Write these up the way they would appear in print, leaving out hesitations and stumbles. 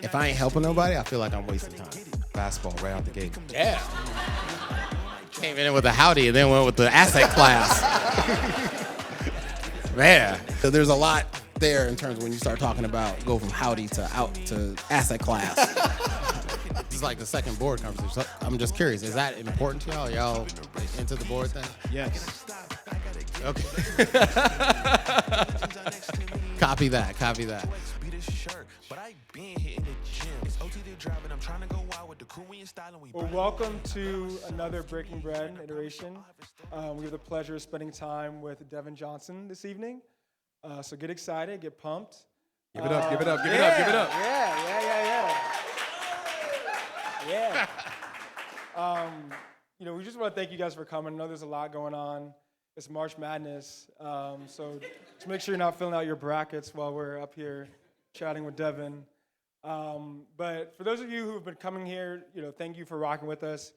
if I ain't helping nobody, I feel like I'm wasting time. Fastball right out the gate. Yeah. Came in with a howdy and then went with the asset class. Man. So there's a lot there in terms of when you start talking about go from howdy to out to asset class. This is like the second board conversation. So I'm just curious, is that important to y'all? Y'all into the board thing? Yes. Okay. Copy that. Well, welcome to another Breaking Bread iteration. We have the pleasure of spending time with Devin Johnson this evening. So get excited, get pumped. Give it up. Yeah. We just want to thank you guys for coming. I know there's a lot going on. It's March Madness, so just make sure you're not filling out your brackets while we're up here chatting with Devin. But for those of you who have been coming here, thank you for rocking with us.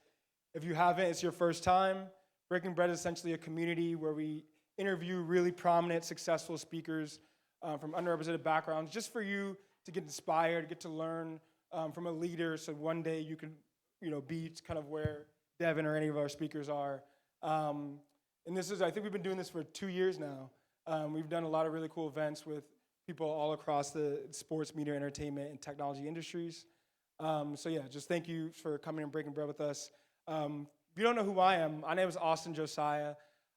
If you haven't, it's your first time. Breaking Bread is essentially a community where we interview really prominent, successful speakers from underrepresented backgrounds, just for you to get inspired, get to learn from a leader, so one day you can, be kind of where Devin or any of our speakers are. And I think we've been doing this for 2 years now. We've done a lot of really cool events with people all across the sports, media, entertainment, and technology industries. Just thank you for coming and breaking bread with us. If you don't know who I am, my name is Austin Josiah.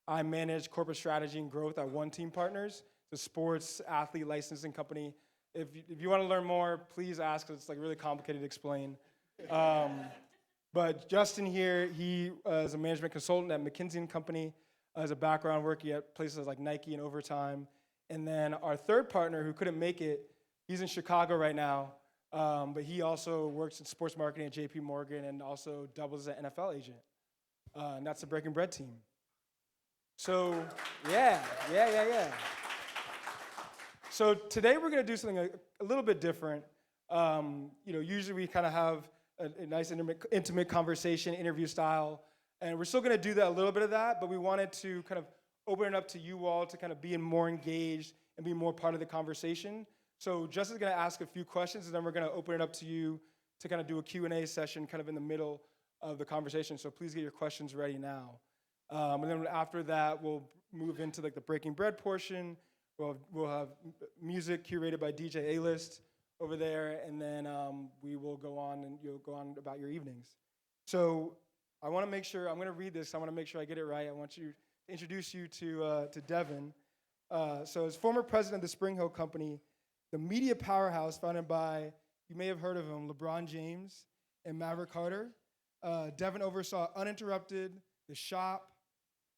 I manage corporate strategy and growth at One Team Partners, the sports athlete licensing company. If you want to learn more, please ask, because it's really complicated to explain. But Justin here, he is a management consultant at McKinsey & Company, has a background working at places like Nike and Overtime. And then our third partner, who couldn't make it, he's in Chicago right now, but he also works in sports marketing at JP Morgan and also doubles as an NFL agent. And that's the Breaking Bread team. So, yeah. So today we're going to do something a little bit different. Usually we kind of have a nice intimate conversation, interview style, and we're still going to do that, a little bit of that, but we wanted to kind of open it up to you all to kind of be more engaged and be more part of the conversation. So Justin's going to ask a few questions, and then we're going to open it up to you to kind of do a Q&A session kind of in the middle of the conversation. So please get your questions ready now. And then after that, we'll move into the Breaking Bread portion. We'll have music curated by DJ A-List over there, and then we will go on, and you'll go on about your evenings. So I want to make sure, I'm going to read this. I want to make sure I get it right. I want to introduce you to Devin. So as former president of the Springhill Company, the media powerhouse founded by, you may have heard of him, LeBron James and Maverick Carter, Devin oversaw Uninterrupted, The Shop,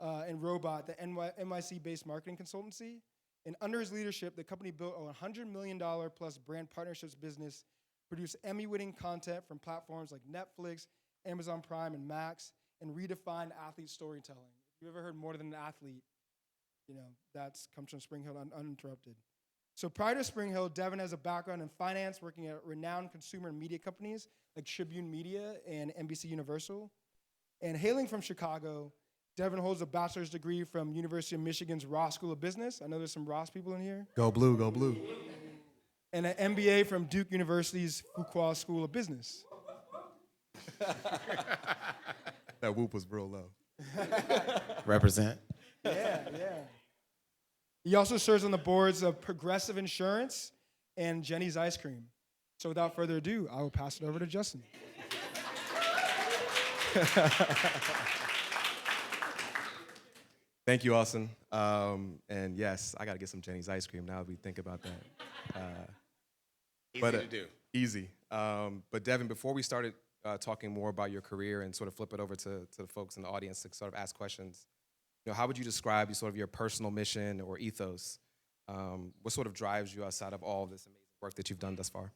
and Robot, the NYC-based marketing consultancy. And under his leadership, the company built a $100 million plus brand partnerships business, produced Emmy-winning content from platforms like Netflix, Amazon Prime, and Max, and redefined athlete storytelling. If you've ever heard more than an athlete, that comes from Springhill Uninterrupted. So prior to Springhill, Devin has a background in finance, working at renowned consumer and media companies like Tribune Media and NBC Universal. And hailing from Chicago, Devin holds a bachelor's degree from University of Michigan's Ross School of Business. I know there's some Ross people in here. Go blue, go blue. And an MBA from Duke University's Fuqua School of Business. That whoop was real low. Represent. Yeah. He also serves on the boards of Progressive Insurance and Jenny's Ice Cream. So without further ado, I will pass it over to Justin. Thank you, Austin. And yes, I got to get some Jenny's ice cream now that we think about that. Easy to do. Easy. But Devin, before we started talking more about your career and sort of flip it over to the folks in the audience to sort of ask questions, how would you describe your personal mission or ethos? What sort of drives you outside of all this amazing work that you've done thus far?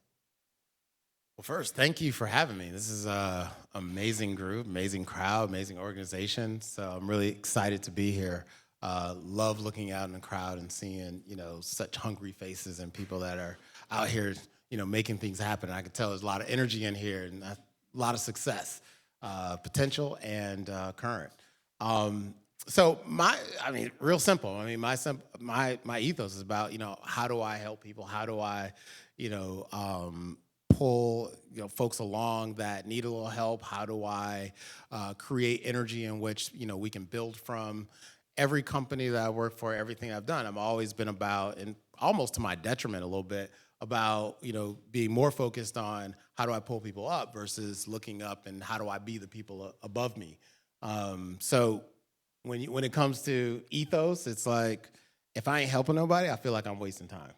Well, first, thank you for having me. This is an amazing group, amazing crowd, amazing organization. So I'm really excited to be here. Love looking out in the crowd and seeing, such hungry faces and people that are out here, making things happen. I can tell there's a lot of energy in here and a lot of success, potential and current. So real simple. My ethos is about, how do I help people? How do I, pull folks along that need a little help? How do I create energy in which we can build from? Every company that I work for, everything I've done, I've always been about, and almost to my detriment a little bit, about being more focused on how do I pull people up versus looking up and how do I be the people above me. So when it comes to ethos, it's like if I ain't helping nobody, I feel like I'm wasting time.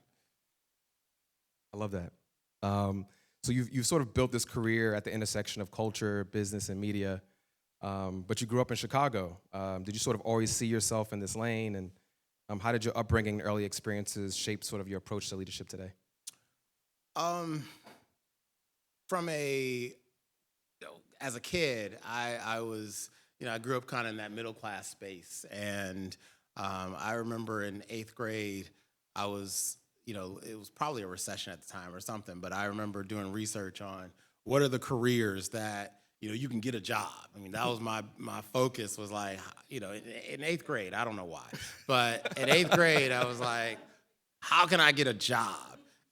I love that. So you've sort of built this career at the intersection of culture, business, and media. But you grew up in Chicago. Did you sort of always see yourself in this lane? And how did your upbringing and early experiences shape sort of your approach to leadership today? As a kid, I was, I grew up kind of in that middle class space. And I remember in 8th grade, I was, it was probably a recession at the time or something, but I remember doing research on what are the careers that you can get a job. I mean, that was my focus was like, in 8th grade, I don't know why, but in 8th grade, I was like, how can I get a job?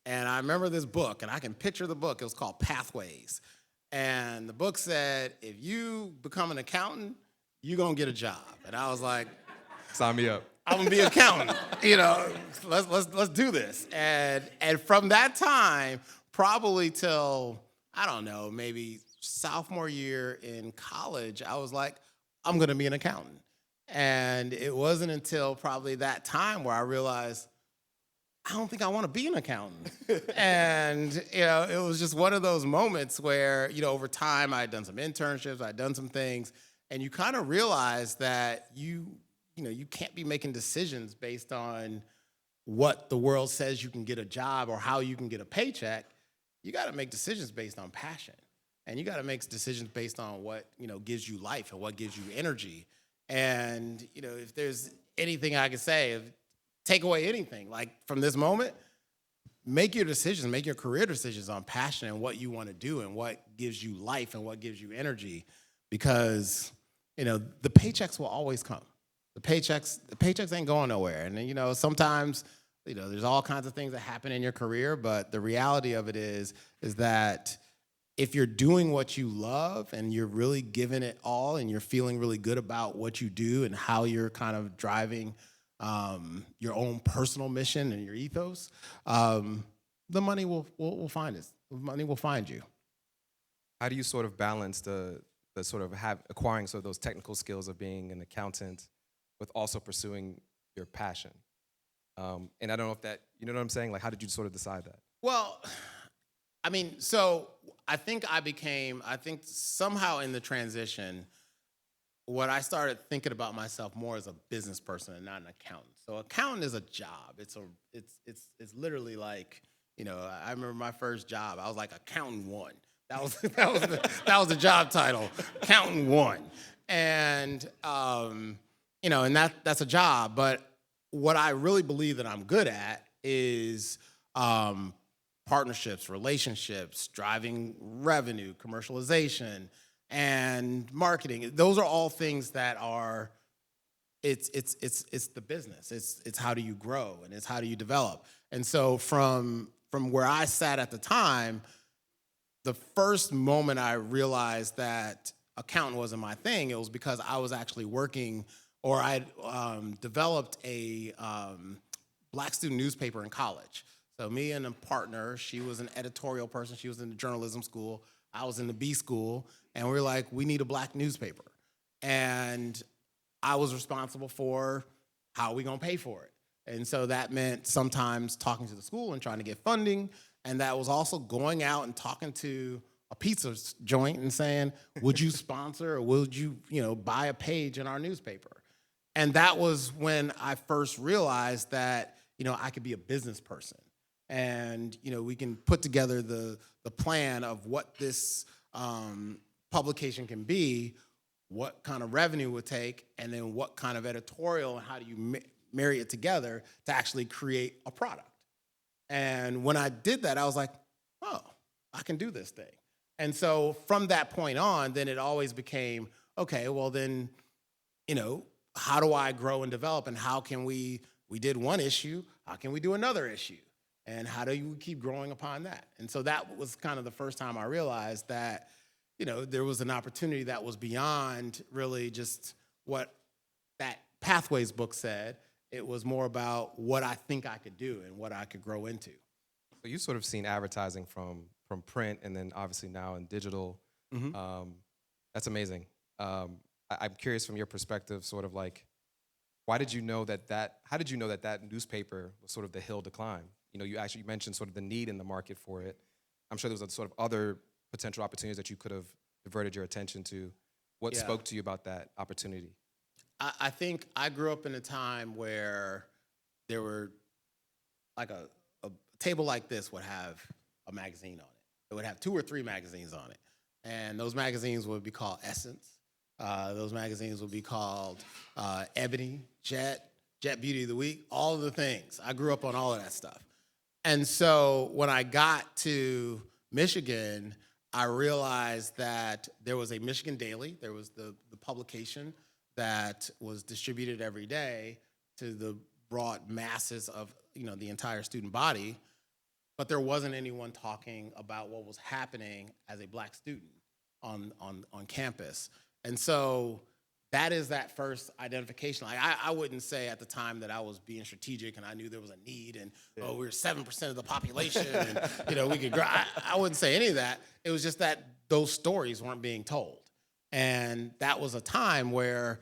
And I remember this book, and I can picture the book. It was called Pathways. And the book said, if you become an accountant, you're going to get a job. And I was like, sign me up. I'm going to be an accountant. Let's do this. And from that time, probably till, I don't know, maybe sophomore year in college, I was like, I'm going to be an accountant. And it wasn't until probably that time where I realized, I don't think I want to be an accountant. And, it was just one of those moments where, over time I had done some internships, I'd done some things, and you kind of realize that you can't be making decisions based on what the world says you can get a job or how you can get a paycheck. You got to make decisions based on passion. And you got to make decisions based on what, gives you life and what gives you energy. And, if there's anything I could say, take away anything, like from this moment, make your decisions, make your career decisions on passion and what you want to do and what gives you life and what gives you energy. Because, the paychecks will always come. The paychecks ain't going nowhere. And, sometimes, there's all kinds of things that happen in your career, but the reality of it is that if you're doing what you love and you're really giving it all and you're feeling really good about what you do and how you're kind of driving your own personal mission and your ethos, the money will find us. The money will find you. How do you sort of balance the sort of acquiring sort of those technical skills of being an accountant with also pursuing your passion? And I don't know if that, you know what I'm saying? Like, how did you sort of decide that? Well, I mean, so I think somehow in the transition, what I started thinking about myself more as a business person and not an accountant. So accountant is a job. It's literally like, I remember my first job. I was like accountant one. That was the job title, accountant one. And and that's a job. But what I really believe that I'm good at is partnerships, relationships, driving revenue, commercialization, and marketing. Those are all things that are, it's the business. It's how do you grow and it's how do you develop. And so from where I sat at the time, the first moment I realized that accountant wasn't my thing, it was because I was actually working, or I developed a Black student newspaper in college. So me and a partner, she was an editorial person, she was in the journalism school, I was in the B school, and we were like, we need a Black newspaper. And I was responsible for how are we gonna pay for it. And so that meant sometimes talking to the school and trying to get funding, and that was also going out and talking to a pizza joint and saying, would you sponsor or would you, buy a page in our newspaper? And that was when I first realized that, I could be a business person. And, we can put together the plan of what this publication can be, what kind of revenue it would take, and then what kind of editorial and how do you marry it together to actually create a product. And when I did that, I was like, oh, I can do this thing. And so from that point on, then it always became, okay, well then, how do I grow and develop, and how can we did one issue, how can we do another issue? And how do you keep growing upon that? And so that was kind of the first time I realized that, there was an opportunity that was beyond really just what that Pathways book said. It was more about what I think I could do and what I could grow into. So you've sort of seen advertising from print and then obviously now in digital. That's amazing. I'm curious from your perspective, sort of like, how did you know that newspaper was sort of the hill to climb? You actually mentioned sort of the need in the market for it. I'm sure there was a sort of other potential opportunities that you could have diverted your attention to. What spoke to you about that opportunity? I think I grew up in a time where there were like a table like this would have a magazine on it. It would have 2 or 3 magazines on it. And those magazines would be called Essence. Those magazines would be called Ebony, Jet Beauty of the Week, all of the things. I grew up on all of that stuff. And so when I got to Michigan, I realized that there was a Michigan Daily. There was the publication that was distributed every day to the broad masses of the entire student body, but there wasn't anyone talking about what was happening as a Black student on campus. And so that is that first identification. Like I wouldn't say at the time that I was being strategic and I knew there was a need and we were 7% of the population and we could grow. I wouldn't say any of that. It was just that those stories weren't being told. And that was a time where,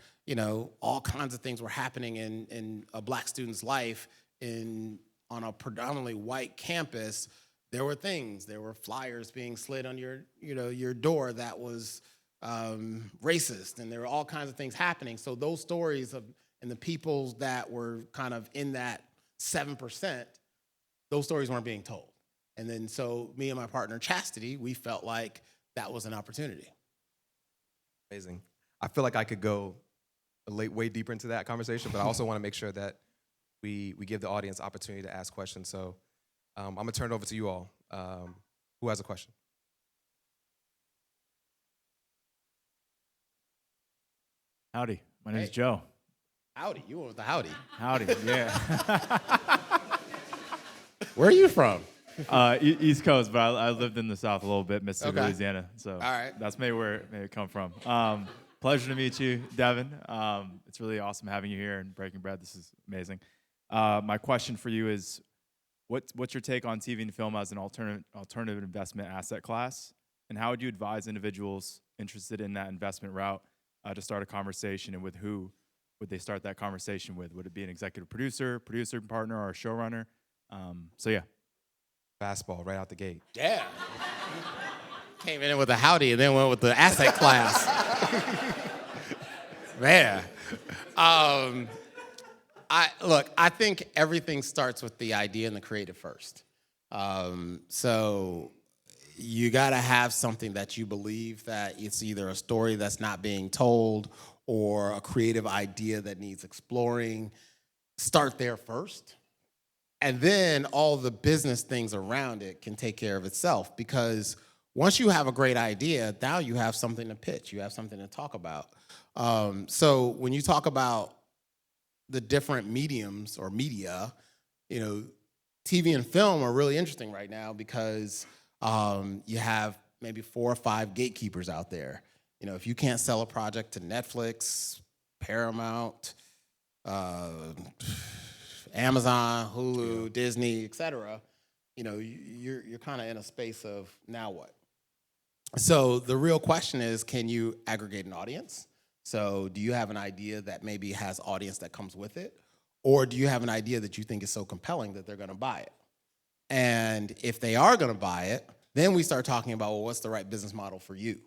all kinds of things were happening in a Black student's life on a predominantly white campus. There were flyers being slid on your door that was racist, and there were all kinds of things happening. So those stories and the people that were kind of in that 7%, those stories weren't being told. And then so me and my partner Chastity, we felt like that was an opportunity. Amazing. I feel like I could go way deeper into that conversation, but I also want to make sure that we give the audience opportunity to ask questions. So I'm going to turn it over to you all. Who has a question? Howdy, my name is Joe. Howdy, you went with the howdy. Howdy, yeah. Where are you from? East Coast, but I lived in the South a little bit, Mississippi, Okay. Louisiana. So All right. that's maybe where it come from. Pleasure to meet you, Devin. It's really awesome having you here and breaking bread. This is amazing. My question for you is, what's your take on TV and film as an alternative investment asset class, and how would you advise individuals interested in that investment route to start a conversation, and with who would they start that conversation with? Would it be an executive producer partner, or a showrunner? So yeah. Fastball right out the gate. Yeah. Came in with a howdy and then went with the asset class. Man. I think everything starts with the idea and the creative first. So you got to have something that you believe that it's either a story that's not being told or a creative idea that needs exploring. Start there first. And then all the business things around it can take care of itself, because once you have a great idea, now you have something to pitch. You have something to talk about. So when you talk about the different mediums or media, TV and film are really interesting right now because you have maybe 4 or 5 gatekeepers out there. If you can't sell a project to Netflix, Paramount, Amazon, Hulu, Disney, et cetera, you're kind of in a space of now what? So the real question is, can you aggregate an audience? So do you have an idea that maybe has audience that comes with it? Or do you have an idea that you think is so compelling that they're going to buy it? And if they are going to buy it, then we start talking about, well, what's the right business model for you?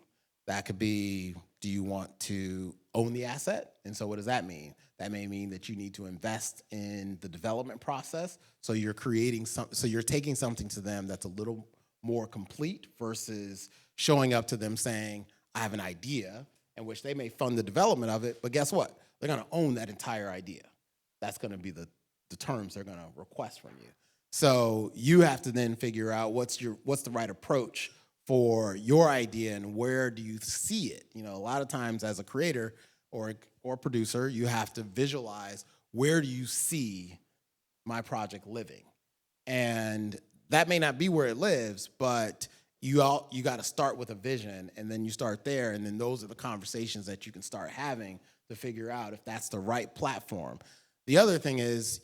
That could be, do you want to own the asset? And so what does that mean? That may mean that you need to invest in the development process. So you're you're taking something to them that's a little more complete versus showing up to them saying, I have an idea, in which they may fund the development of it, but guess what? They're going to own that entire idea. That's going to be the terms they're going to request from you. So you have to then figure out what's the right approach for your idea and where do you see it. A lot of times as a creator or producer, you have to visualize, where do you see my project living? And that may not be where it lives, but you got to start with a vision, and then you start there, and then those are the conversations that you can start having to figure out if that's the right platform. The other thing is,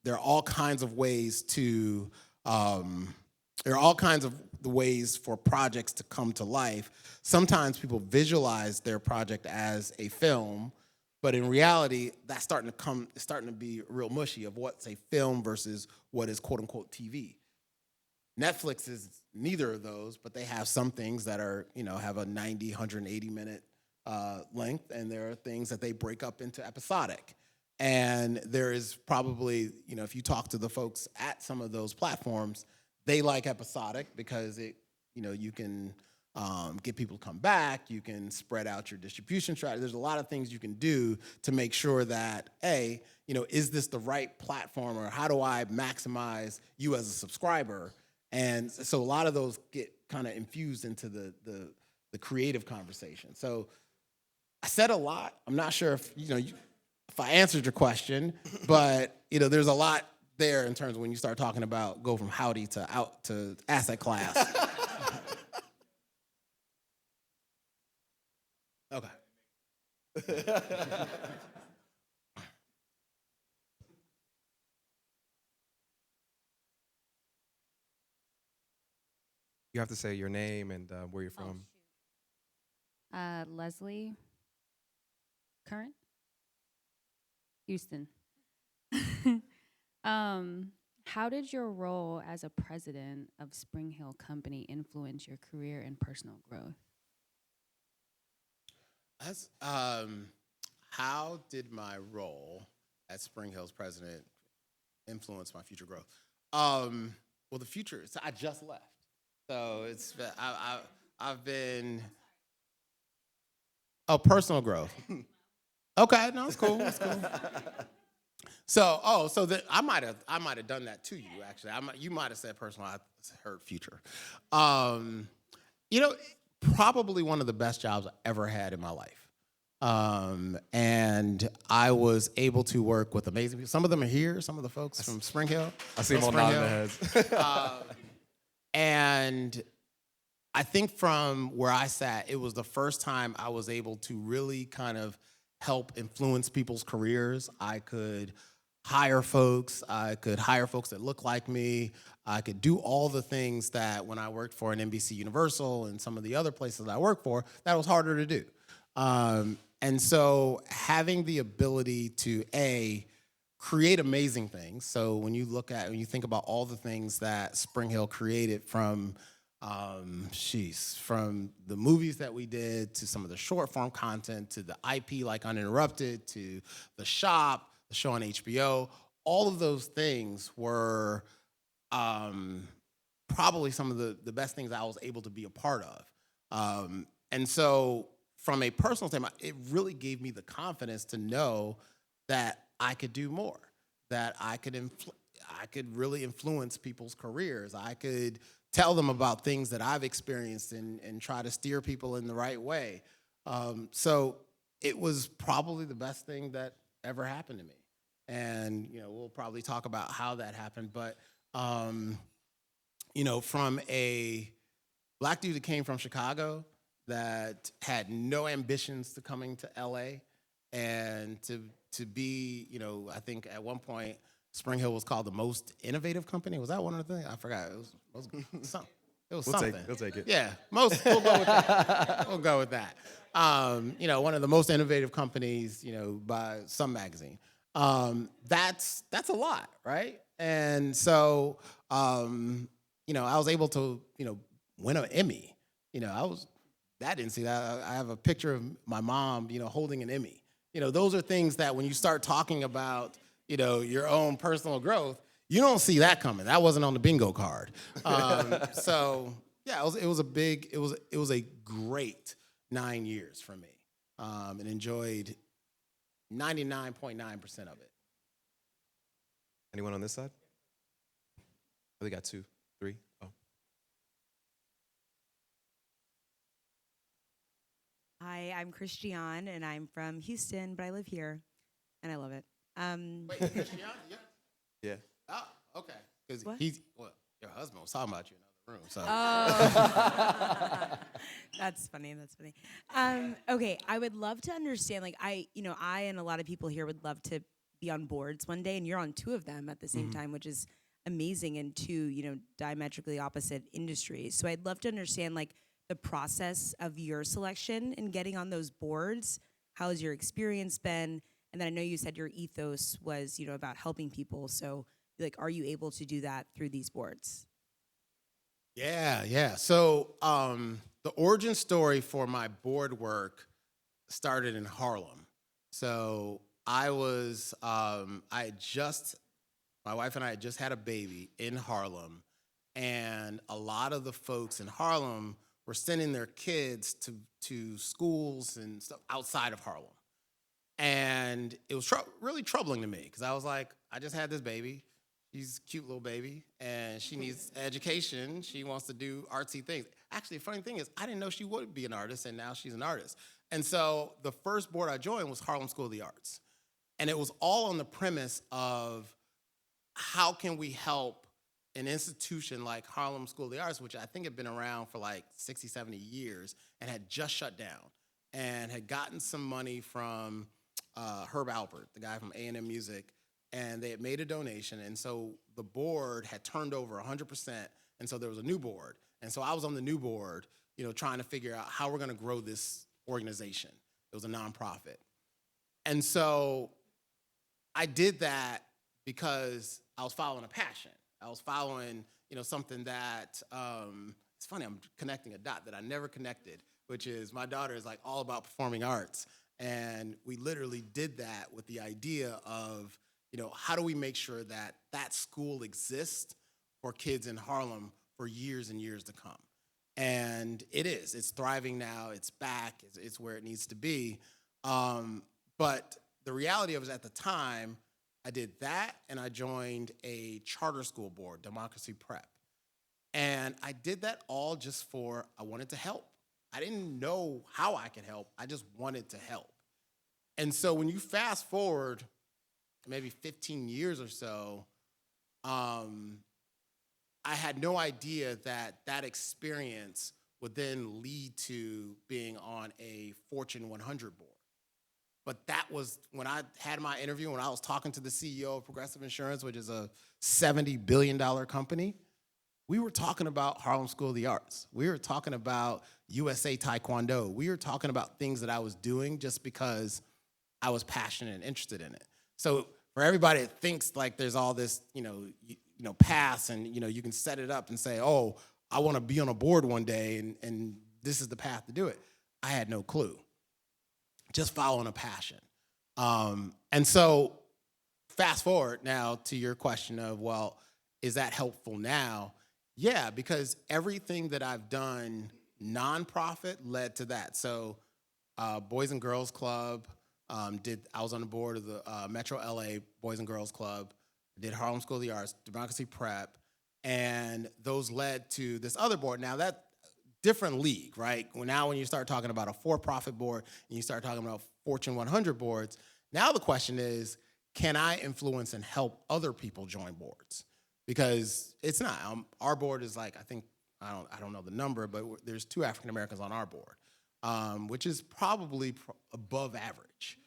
there are all kinds of ways to there are all kinds of the ways for projects to come to life. Sometimes people visualize their project as a film, but in reality, it's starting to be real mushy of what's a film versus what is quote unquote TV. Netflix is neither of those, but they have some things that are, have a 90, 180 minute length, and there are things that they break up into episodic. And there is probably, if you talk to the folks at some of those platforms, they like episodic because you can get people to come back, you can spread out your distribution strategy. There's a lot of things you can do to make sure that, is this the right platform, or how do I maximize you as a subscriber? And so a lot of those get kind of infused into the creative conversation. So I said a lot. I'm not sure if if I answered your question, but there's a lot there in terms of when you start talking about go from howdy to out to asset class. Okay. You have to say your name and where you're from. Leslie Current, Houston. How did your role as a president of Springhill Company influence your career and personal growth? How did my role as Springhill's president influence my future growth? Well, the future. So I just left, so I've been personal growth. Okay, no, it's cool. It's cool. So I might have done that to you actually. You might have said personal. I heard future. Probably one of the best jobs I ever had in my life. And I was able to work with amazing people. Some of them are here. Some of the folks from Springhill. I see them all nodding their heads. And I think from where I sat, it was the first time I was able to really kind of help influence people's careers. I could hire folks. I could hire folks that look like me. I could do all the things that when I worked for an NBC Universal and some of the other places I worked for, that was harder to do. And so having the ability to, create amazing things. So when you think about all the things that Springhill created from the movies that we did to some of the short form content to the IP like Uninterrupted to the shop, the show on HBO, all of those things were probably some of the best things I was able to be a part of. And so from a personal standpoint, it really gave me the confidence to know that I could do more, that I could really influence people's careers. I could tell them about things that I've experienced and try to steer people in the right way. So it was probably the best thing that ever happened to me. And, we'll probably talk about how that happened. But, from a black dude that came from Chicago that had no ambitions to coming to LA and to be, I think at one point, Springhill was called the most innovative company. Was that one of the things? I forgot. It was something. It was something. We'll take it. Yeah, we'll go with that. We'll go with that. One of the most innovative companies, by some magazine. That's a lot, right? And so, I was able to, win an Emmy. I didn't see that. I have a picture of my mom, holding an Emmy. Those are things that when you start talking about, your own personal growth, you don't see that coming. That wasn't on the bingo card. So yeah, it was a great 9 years for me, and enjoyed 99.9% of it. Anyone on this side? Oh, they got 2, 3. Oh. Hi, I'm Christiane, and I'm from Houston, but I live here, and I love it. Wait, Christian? Yeah. Yeah. Oh, okay. Because What? your husband was talking about you in another room. So Oh, that's funny. That's funny. Okay, I would love to understand. Like, I and a lot of people here would love to be on boards one day, and you're on two of them at the same time, which is amazing in two, diametrically opposite industries. So I'd love to understand, like, the process of your selection and getting on those boards. How has your experience been? And then I know you said your ethos was, about helping people. So, like, are you able to do that through these boards? yeah. So the origin story for my board work started in Harlem. So my wife and I had just had a baby in Harlem, and a lot of the folks in Harlem were sending their kids to schools and stuff outside of Harlem. And it was really troubling to me because I was like, I just had this baby. She's a cute little baby, and she needs education. She wants to do artsy things. Actually, the funny thing is, I didn't know she would be an artist, and now she's an artist. And so the first board I joined was Harlem School of the Arts. And it was all on the premise of how can we help an institution like Harlem School of the Arts, which I think had been around for like 60, 70 years and had just shut down and had gotten some money from Herb Alpert, the guy from A&M Music, and they had made a donation. And so the board had turned over 100%. And so there was a new board. And so I was on the new board, trying to figure out how we're going to grow this organization. It was a nonprofit. And so I did that because I was following a passion. I was following, something that, it's funny, I'm connecting a dot that I never connected, which is my daughter is like all about performing arts. And we literally did that with the idea of, how do we make sure that that school exists for kids in Harlem for years and years to come? And it's thriving now, it's back, it's where it needs to be. But the reality of it is at the time, I did that and I joined a charter school board, Democracy Prep. And I did that all just I wanted to help. I didn't know how I could help. I just wanted to help. And so when you fast forward maybe 15 years or so, I had no idea that experience would then lead to being on a Fortune 100 board. But that was when I had my interview, when I was talking to the CEO of Progressive Insurance, which is a $70 billion company. We were talking about Harlem School of the Arts. We were talking about USA Taekwondo. We were talking about things that I was doing just because I was passionate and interested in it. So for everybody that thinks like there's all this, paths and, you can set it up and say, oh, I want to be on a board one day and this is the path to do it. I had no clue. Just following a passion. And so fast forward now to your question of, well, is that helpful now? Yeah, because everything that I've done nonprofit led to that. So Boys and Girls Club, I was on the board of the Metro LA Boys and Girls Club, did Harlem School of the Arts, Democracy Prep, and those led to this other board. Now that different league, right? Now when you start talking about a for-profit board and you start talking about Fortune 100 boards, now the question is, can I influence and help other people join boards? Because it's not. Our board is like, I don't know the number, but there's 2 African Americans on our board, which is probably above average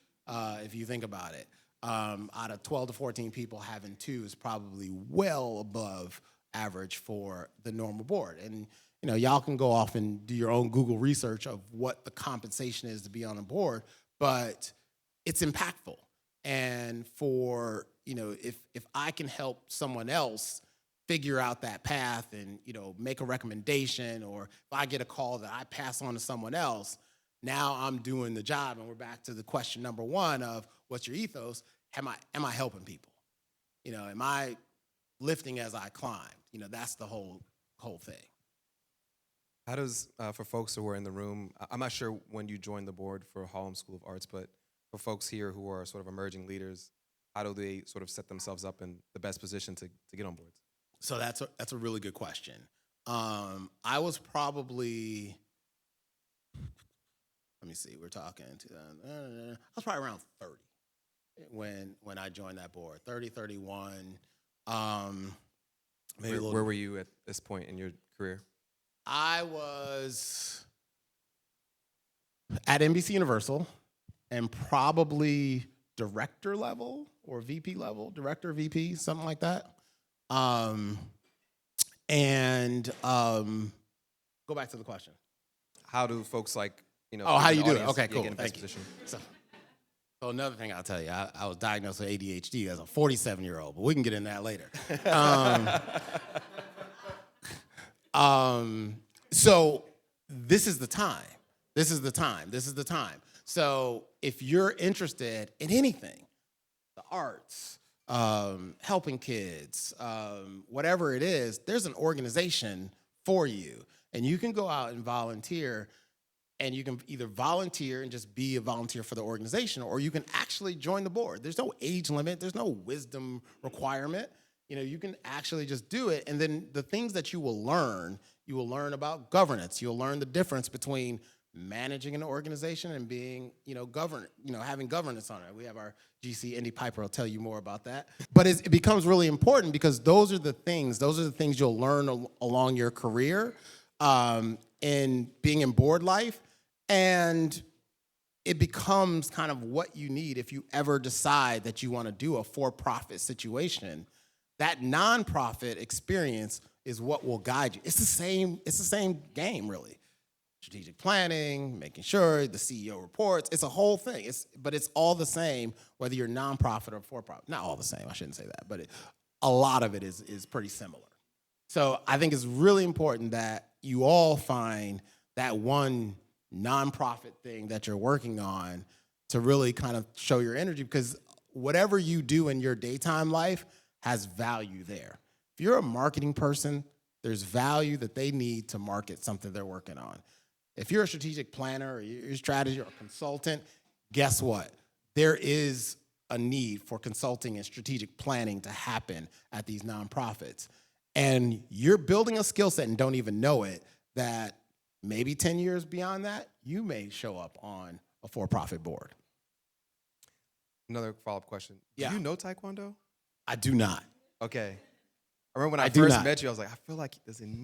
if you think about it. Out of 12 to 14 people, having 2 is probably well above average for the normal board. And y'all can go off and do your own Google research of what the compensation is to be on a board, but it's impactful. And for, if I can help someone else figure out that path and, make a recommendation, or if I get a call that I pass on to someone else, now I'm doing the job. And we're back to the question number 1 of what's your ethos? Am I helping people? Am I lifting as I climb? That's the whole thing. How does, for folks who are in the room, I'm not sure when you joined the board for Harlem School of Arts, but for folks here who are sort of emerging leaders, how do they sort of set themselves up in the best position to get on boards? So that's a really good question. I was probably, let me see, we're talking I was probably around 30 when I joined that board, 30, 31. Maybe a little Where were you at this point in your career? I was at NBC Universal and probably director level or VP level, director, VP, something like that. Go back to the question. How do folks like, Oh, how in you the do it? audience, Okay, cool. get in Thank best you. position? So another thing I'll tell you, I was diagnosed with ADHD as a 47-year-old, but we can get in that later. So this is the time. This is the time. This is the time. So if you're interested in anything, the arts, helping kids, whatever it is, there's an organization for you. And you can go out and volunteer, and you can either volunteer and just be a volunteer for the organization, or you can actually join the board. There's no age limit. There's no wisdom requirement. You can actually just do it. And then the things that you will learn about governance. You'll learn the difference between managing an organization and being, having governance on it. We have our GC, Indy Piper, will tell you more about that. But it becomes really important because those are the things you'll learn along your career in being in board life. And it becomes kind of what you need if you ever decide that you want to do a for-profit situation. That nonprofit experience is what will guide you. It's the same game, really. Strategic planning, making sure the CEO reports. It's a whole thing. But it's all the same, whether you're nonprofit or for-profit. Not all the same, I shouldn't say that, but a lot of it is pretty similar. So I think it's really important that you all find that one nonprofit thing that you're working on to really kind of show your energy, because whatever you do in your daytime life has value there. If you're a marketing person, there's value that they need to market something they're working on. If you're a strategic planner or you're a strategy or a consultant, guess what? There is a need for consulting and strategic planning to happen at these nonprofits. And you're building a skill set and don't even know it, that maybe 10 years beyond that, you may show up on a for-profit board. Another follow-up question. Yeah. Do you know Taekwondo? I do not. Okay. I remember when I do first not. met you, I was like, I feel like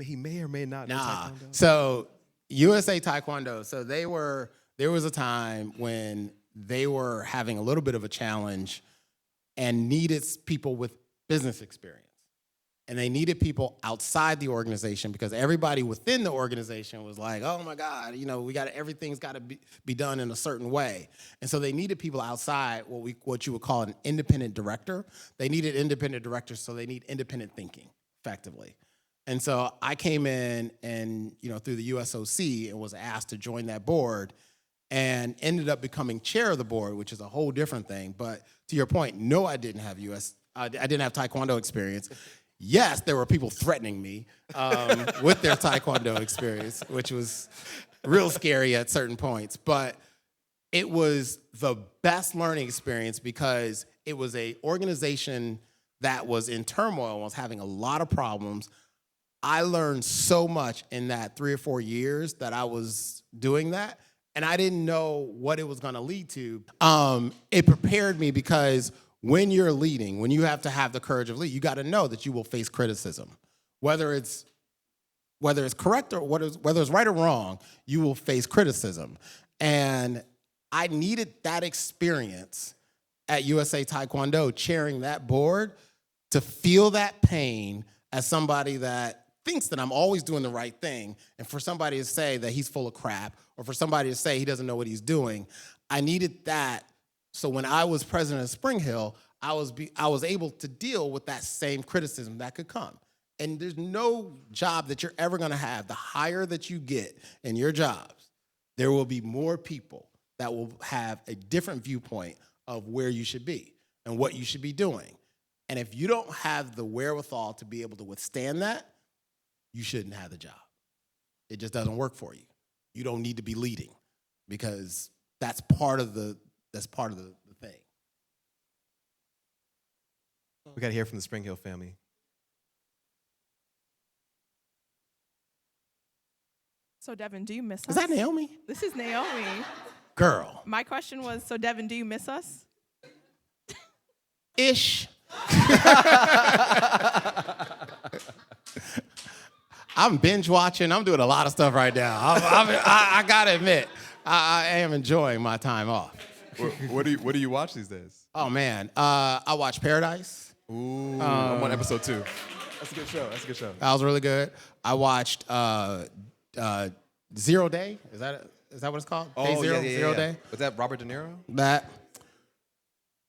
he may or may not know Nah. Taekwondo. So USA Taekwondo, there was a time when they were having a little bit of a challenge and needed people with business experience. And they needed people outside the organization because everybody within the organization was like, oh my God, everything's got to be done in a certain way. And so they needed people outside, what you would call an independent director. They needed independent directors, so they need independent thinking, effectively. And so I came in and, through the USOC and was asked to join that board and ended up becoming chair of the board, which is a whole different thing. But to your point, no, I didn't have Taekwondo experience. Yes, there were people threatening me with their Taekwondo experience, which was real scary at certain points. But it was the best learning experience because it was an organization that was in turmoil and was having a lot of problems. I learned so much in that 3 or 4 years that I was doing that, and I didn't know what it was going to lead to. It prepared me because when you're leading, when you have to have the courage of lead, you got to know that you will face criticism. Whether it's correct or whether it's right or wrong, you will face criticism. And I needed that experience at USA Taekwondo, chairing that board, to feel that pain as somebody that thinks that I'm always doing the right thing, and for somebody to say that he's full of crap, or for somebody to say he doesn't know what he's doing. I needed that. So when I was president of Springhill, I was able to deal with that same criticism that could come. And there's no job that you're ever going to have. The higher that you get in your jobs, there will be more people that will have a different viewpoint of where you should be and what you should be doing. And if you don't have the wherewithal to be able to withstand that, you shouldn't have the job. It just doesn't work for you. You don't need to be leading, because that's part of the thing. We got to hear from the Springhill family. So, Devin, do you miss us? Is that Naomi? This is Naomi. Girl. My question was, so, Devin, do you miss us? Ish. I'm binge watching. I'm doing a lot of stuff right now. I gotta admit, I am enjoying my time off. What do you watch these days? Oh man, I watched Paradise. Ooh, I'm on episode 2. That's a good show. That's a good show. That was really good. I watched 0 Day. Is that what it's called? Day Zero? Zero Day. Was that Robert De Niro? That.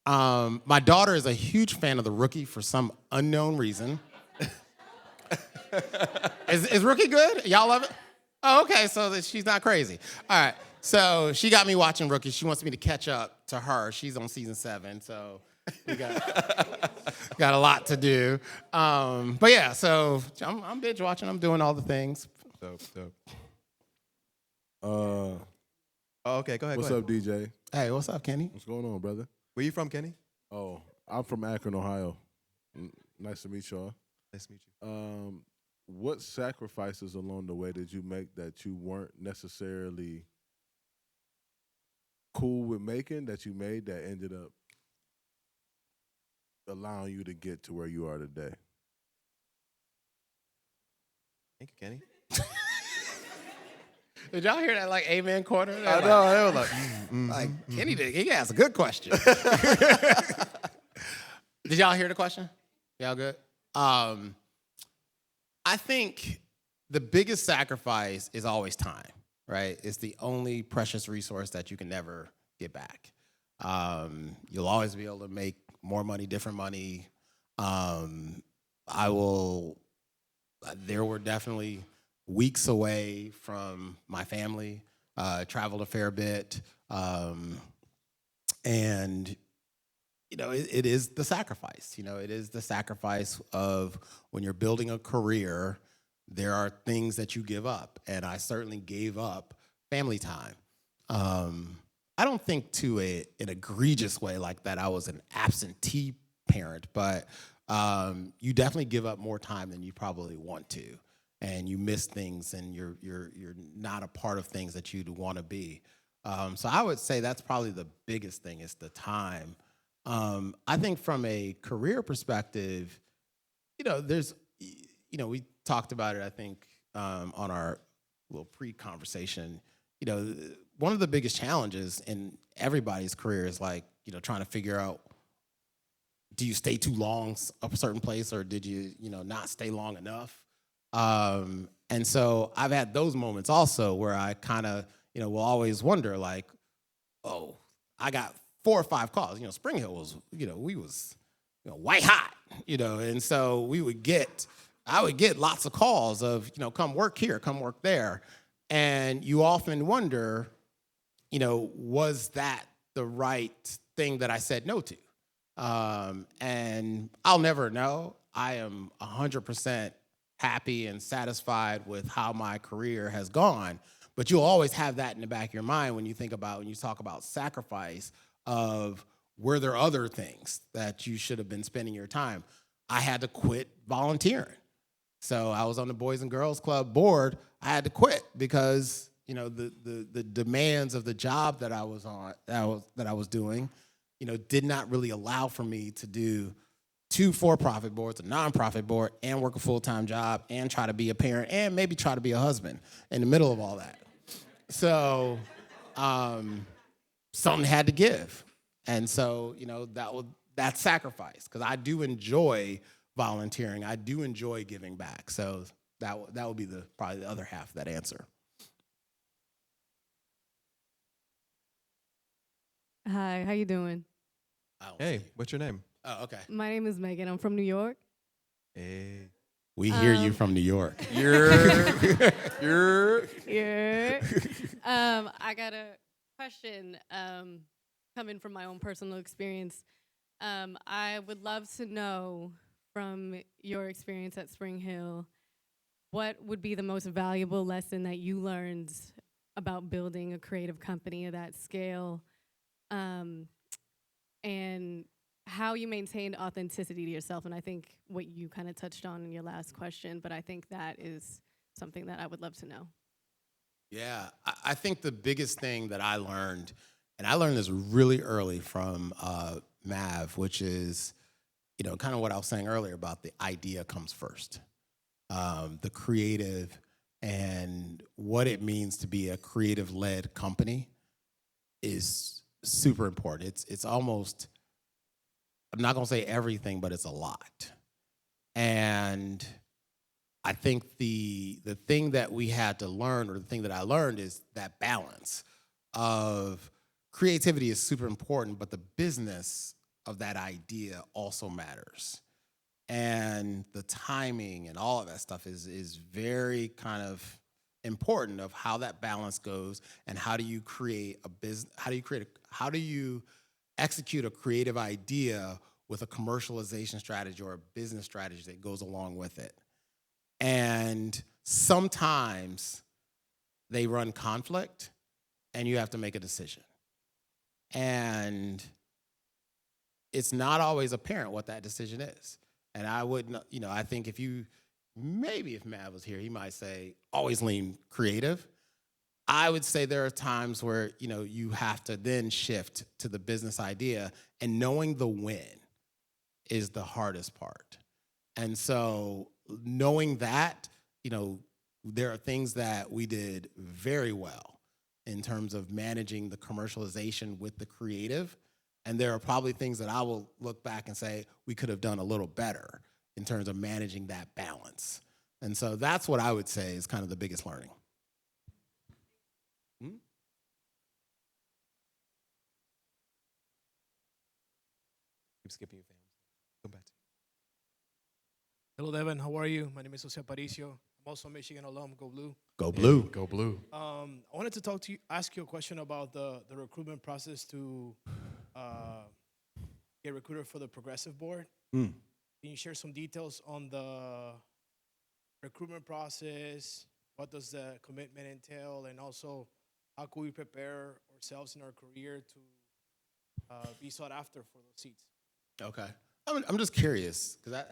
My daughter is a huge fan of The Rookie for some unknown reason. Is Rookie good? Y'all love it? Oh, okay, so she's not crazy. All right, so she got me watching Rookie. She wants me to catch up to her. She's on season 7, so we got a lot to do. But yeah, so I'm binge watching. I'm doing all the things. Dope. Uh, Oh, okay, go ahead. what's up, DJ? Hey, what's up, Kenny? What's going on, brother? Where you from, Kenny? Oh, I'm from Akron, Ohio. Nice to meet y'all. Nice to meet you. What sacrifices along the way did you make that you weren't necessarily cool with making, that you made that ended up allowing you to get to where you are today? Thank you, Kenny. Did y'all hear that like amen corner? I know. They were like, Kenny did. He asked a good question. Did y'all hear the question? Y'all good? I think the biggest sacrifice is always time, right? It's the only precious resource that you can never get back. You'll always be able to make more money, different money. There were definitely weeks away from my family, traveled a fair bit. And, it is the sacrifice. It is the sacrifice of when you're building a career, there are things that you give up. And I certainly gave up family time. I don't think to an egregious way like that I was an absentee parent, but you definitely give up more time than you probably want to. And you miss things, and you're not a part of things that you'd want to be. So I would say that's probably the biggest thing is the time. I think from a career perspective, we talked about it, I think, on our little pre-conversation. One of the biggest challenges in everybody's career is trying to figure out, do you stay too long a certain place, or did you, not stay long enough? And so I've had those moments also where I kind of, will always wonder oh, I got 4 or 5 calls. Springhill was, we was, white hot, and so I would get lots of calls of, come work here, come work there. And you often wonder, was that the right thing that I said no to? And I'll never know. I am 100% happy and satisfied with how my career has gone. But you'll always have that in the back of your mind when you talk about sacrifice of, were there other things that you should have been spending your time? I had to quit volunteering. So I was on the Boys and Girls Club board. I had to quit because, the demands of the job that I was on, that I was doing, did not really allow for me to do 2 for-profit boards, a nonprofit board, and work a full-time job, and try to be a parent, and maybe try to be a husband in the middle of all that. So something had to give. And so, that's sacrifice, because I do enjoy volunteering. I do enjoy giving back. So that would be probably the other half of that answer. Hi, how you doing? Hey, what's your name? Oh, okay. My name is Megan. I'm from New York. Hey. We hear you from New York. You're. Yeah. I got a question coming from my own personal experience. I would love to know from your experience at Springhill, what would be the most valuable lesson that you learned about building a creative company of that scale, and how you maintained authenticity to yourself. And I think what you kind of touched on in your last question, but I think that is something that I would love to know. Yeah, I think the biggest thing that I learned, and I learned this really early from Mav, which is, kind of what I was saying earlier about the idea comes first. the creative and what it means to be a creative-led company is super important. It's almost, I'm not gonna say everything, but it's a lot. And I think the thing that we had to learn, or the thing that I learned, is that balance of creativity is super important, but the business of that idea also matters. And the timing and all of that stuff is very kind of important of how that balance goes, and how do you create a business, how do you execute a creative idea with a commercialization strategy or a business strategy that goes along with it. And sometimes they run conflict and you have to make a decision. And it's not always apparent what that decision is. And I wouldn't, I think if Matt was here, he might say, always lean creative. I would say there are times where, you have to then shift to the business idea, and knowing the win is the hardest part. And so knowing that, there are things that we did very well in terms of managing the commercialization with the creative. And there are probably things that I will look back and say we could have done a little better in terms of managing that balance. And so that's what I would say is kind of the biggest learning. Keep skipping you, fam. Come back to you. Hello, Devin. How are you? My name is Jose Aparicio. I'm also a Michigan alum. Go Blue. Go Blue. Go Blue. I wanted to ask you a question about the recruitment process to get recruited for the Progressive Board. Can you share some details on the recruitment process? What does the commitment entail? And also, how can we prepare ourselves in our career to be sought after for those seats? Okay. I'm just curious, because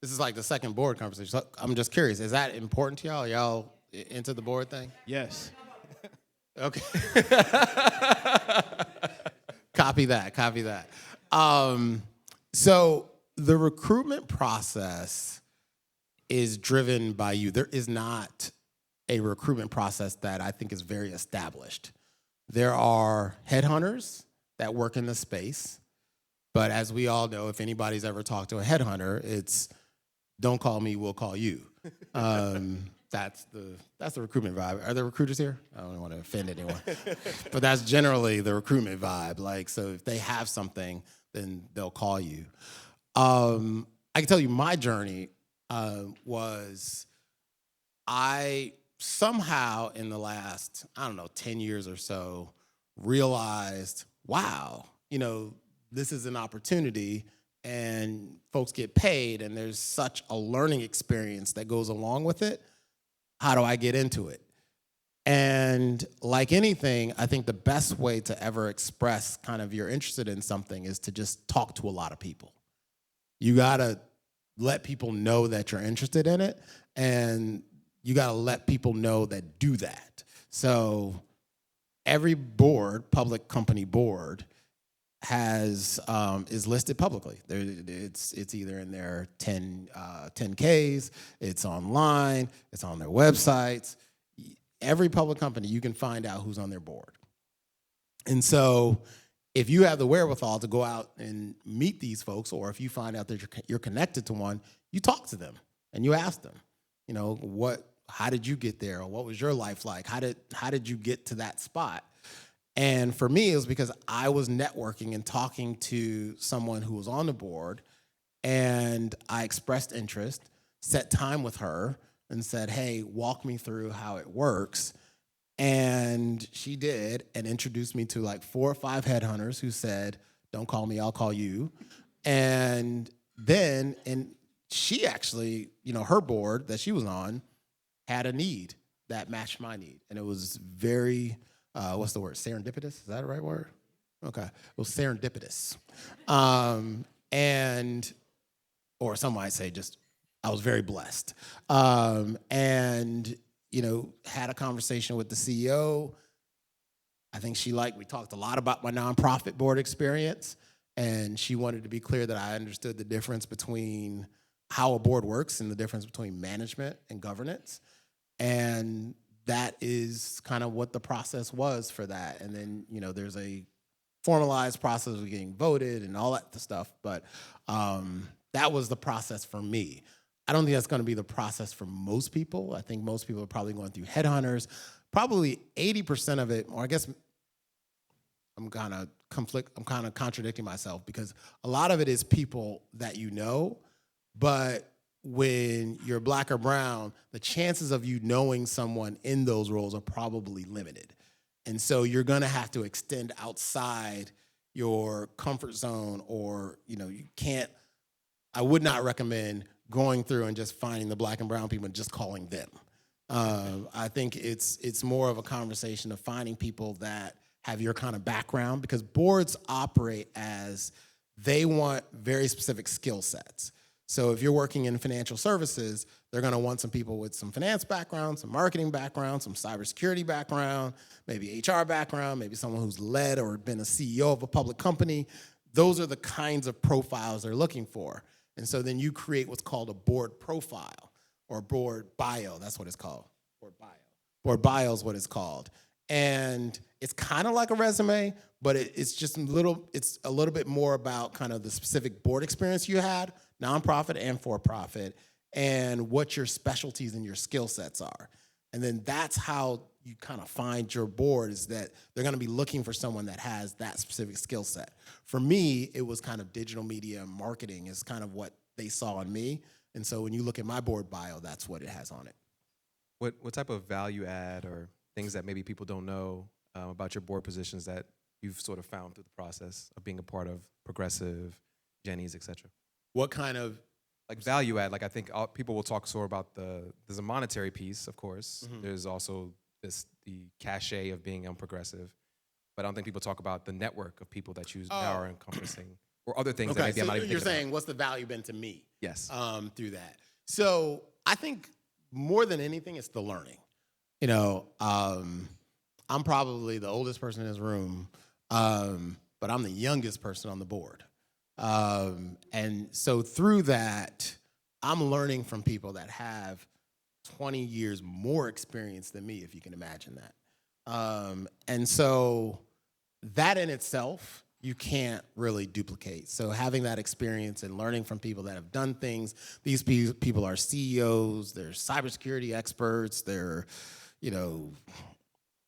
this is like the second board conversation. So I'm just curious, is that important to y'all? Y'all into the board thing? Yes. Okay. Copy that. So the recruitment process is driven by you. There is not a recruitment process that I think is very established. There are headhunters that work in the space, but as we all know, if anybody's ever talked to a headhunter, it's don't call me, we'll call you. That's the recruitment vibe. Are there recruiters here? I don't want to offend anyone. But that's generally the recruitment vibe. Like, so if they have something, then they'll call you. I can tell you my journey was I somehow in the last, 10 years or so, realized, wow, this is an opportunity and folks get paid and there's such a learning experience that goes along with it. How do I get into it? And like anything, I think the best way to ever express kind of you're interested in something is to just talk to a lot of people. You gotta let people know that you're interested in it, and you gotta let people know that do that. So every board, public company board, has is listed publicly. It's either in their 10Ks, it's online, it's on their websites. Every public company, you can find out who's on their board. And so if you have the wherewithal to go out and meet these folks, or if you find out that you're connected to one, you talk to them and you ask them, how did you get there? Or what was your life like? How did you get to that spot? And for me, it was because I was networking and talking to someone who was on the board, and I expressed interest, set time with her, and said, hey, walk me through how it works. And she did, and introduced me to like 4 or 5 headhunters who said, don't call me, I'll call you. And then, she actually, her board that she was on had a need that matched my need. And it was very, what's the word, serendipitous? Is that the right word? Okay, it was serendipitous. Or some might say just, I was very blessed. Had a conversation with the CEO. I think we talked a lot about my nonprofit board experience, and she wanted to be clear that I understood the difference between how a board works and the difference between management and governance. And that is kind of what the process was for that. And then, there's a formalized process of getting voted and all that stuff. But that was the process for me. I don't think that's going to be the process for most people. I think most people are probably going through headhunters. Probably 80% of it, or I guess I'm kind of contradicting myself, because a lot of it is people that you know, but when you're black or brown, the chances of you knowing someone in those roles are probably limited. And so you're gonna have to extend outside your comfort zone, or, you can't, I would not recommend going through and just finding the black and brown people and just calling them. I think it's more of a conversation of finding people that have your kind of background, because boards operate as they want very specific skill sets. So if you're working in financial services, they're going to want some people with some finance background, some marketing background, some cybersecurity background, maybe HR background, maybe someone who's led or been a CEO of a public company. Those are the kinds of profiles they're looking for. And so then you create what's called a board profile, or board bio. That's what it's called. Board bio. Board bio is what it's called. And it's kind of like a resume, but it's a little bit more about kind of the specific board experience you had, nonprofit and for-profit, and what your specialties and your skill sets are. And then that's how you kind of find your board, is that they're going to be looking for someone that has that specific skill set. For me, it was kind of digital media and marketing is kind of what they saw in me. And so when you look at my board bio, that's what it has on it. What type of value add or things that maybe people don't know about your board positions that you've sort of found through the process of being a part of Progressive, Jenny's, et cetera? What kind of? Like value add, like I think people will talk sort about there's a monetary piece, of course. Mm-hmm. There's also the cachet of being on Progressive. But I don't think people talk about the network of people that you now are encompassing, or other things that maybe so I'm not even you're thinking saying about. What's the value been to me? Yes. Through that. So I think more than anything, it's the learning. I'm probably the oldest person in this room, but I'm the youngest person on the board. And so through that, I'm learning from people that have 20 years more experience than me, if you can imagine that. And so that in itself, you can't really duplicate. So having that experience and learning from people that have done things, these people are CEOs, they're cybersecurity experts, they're,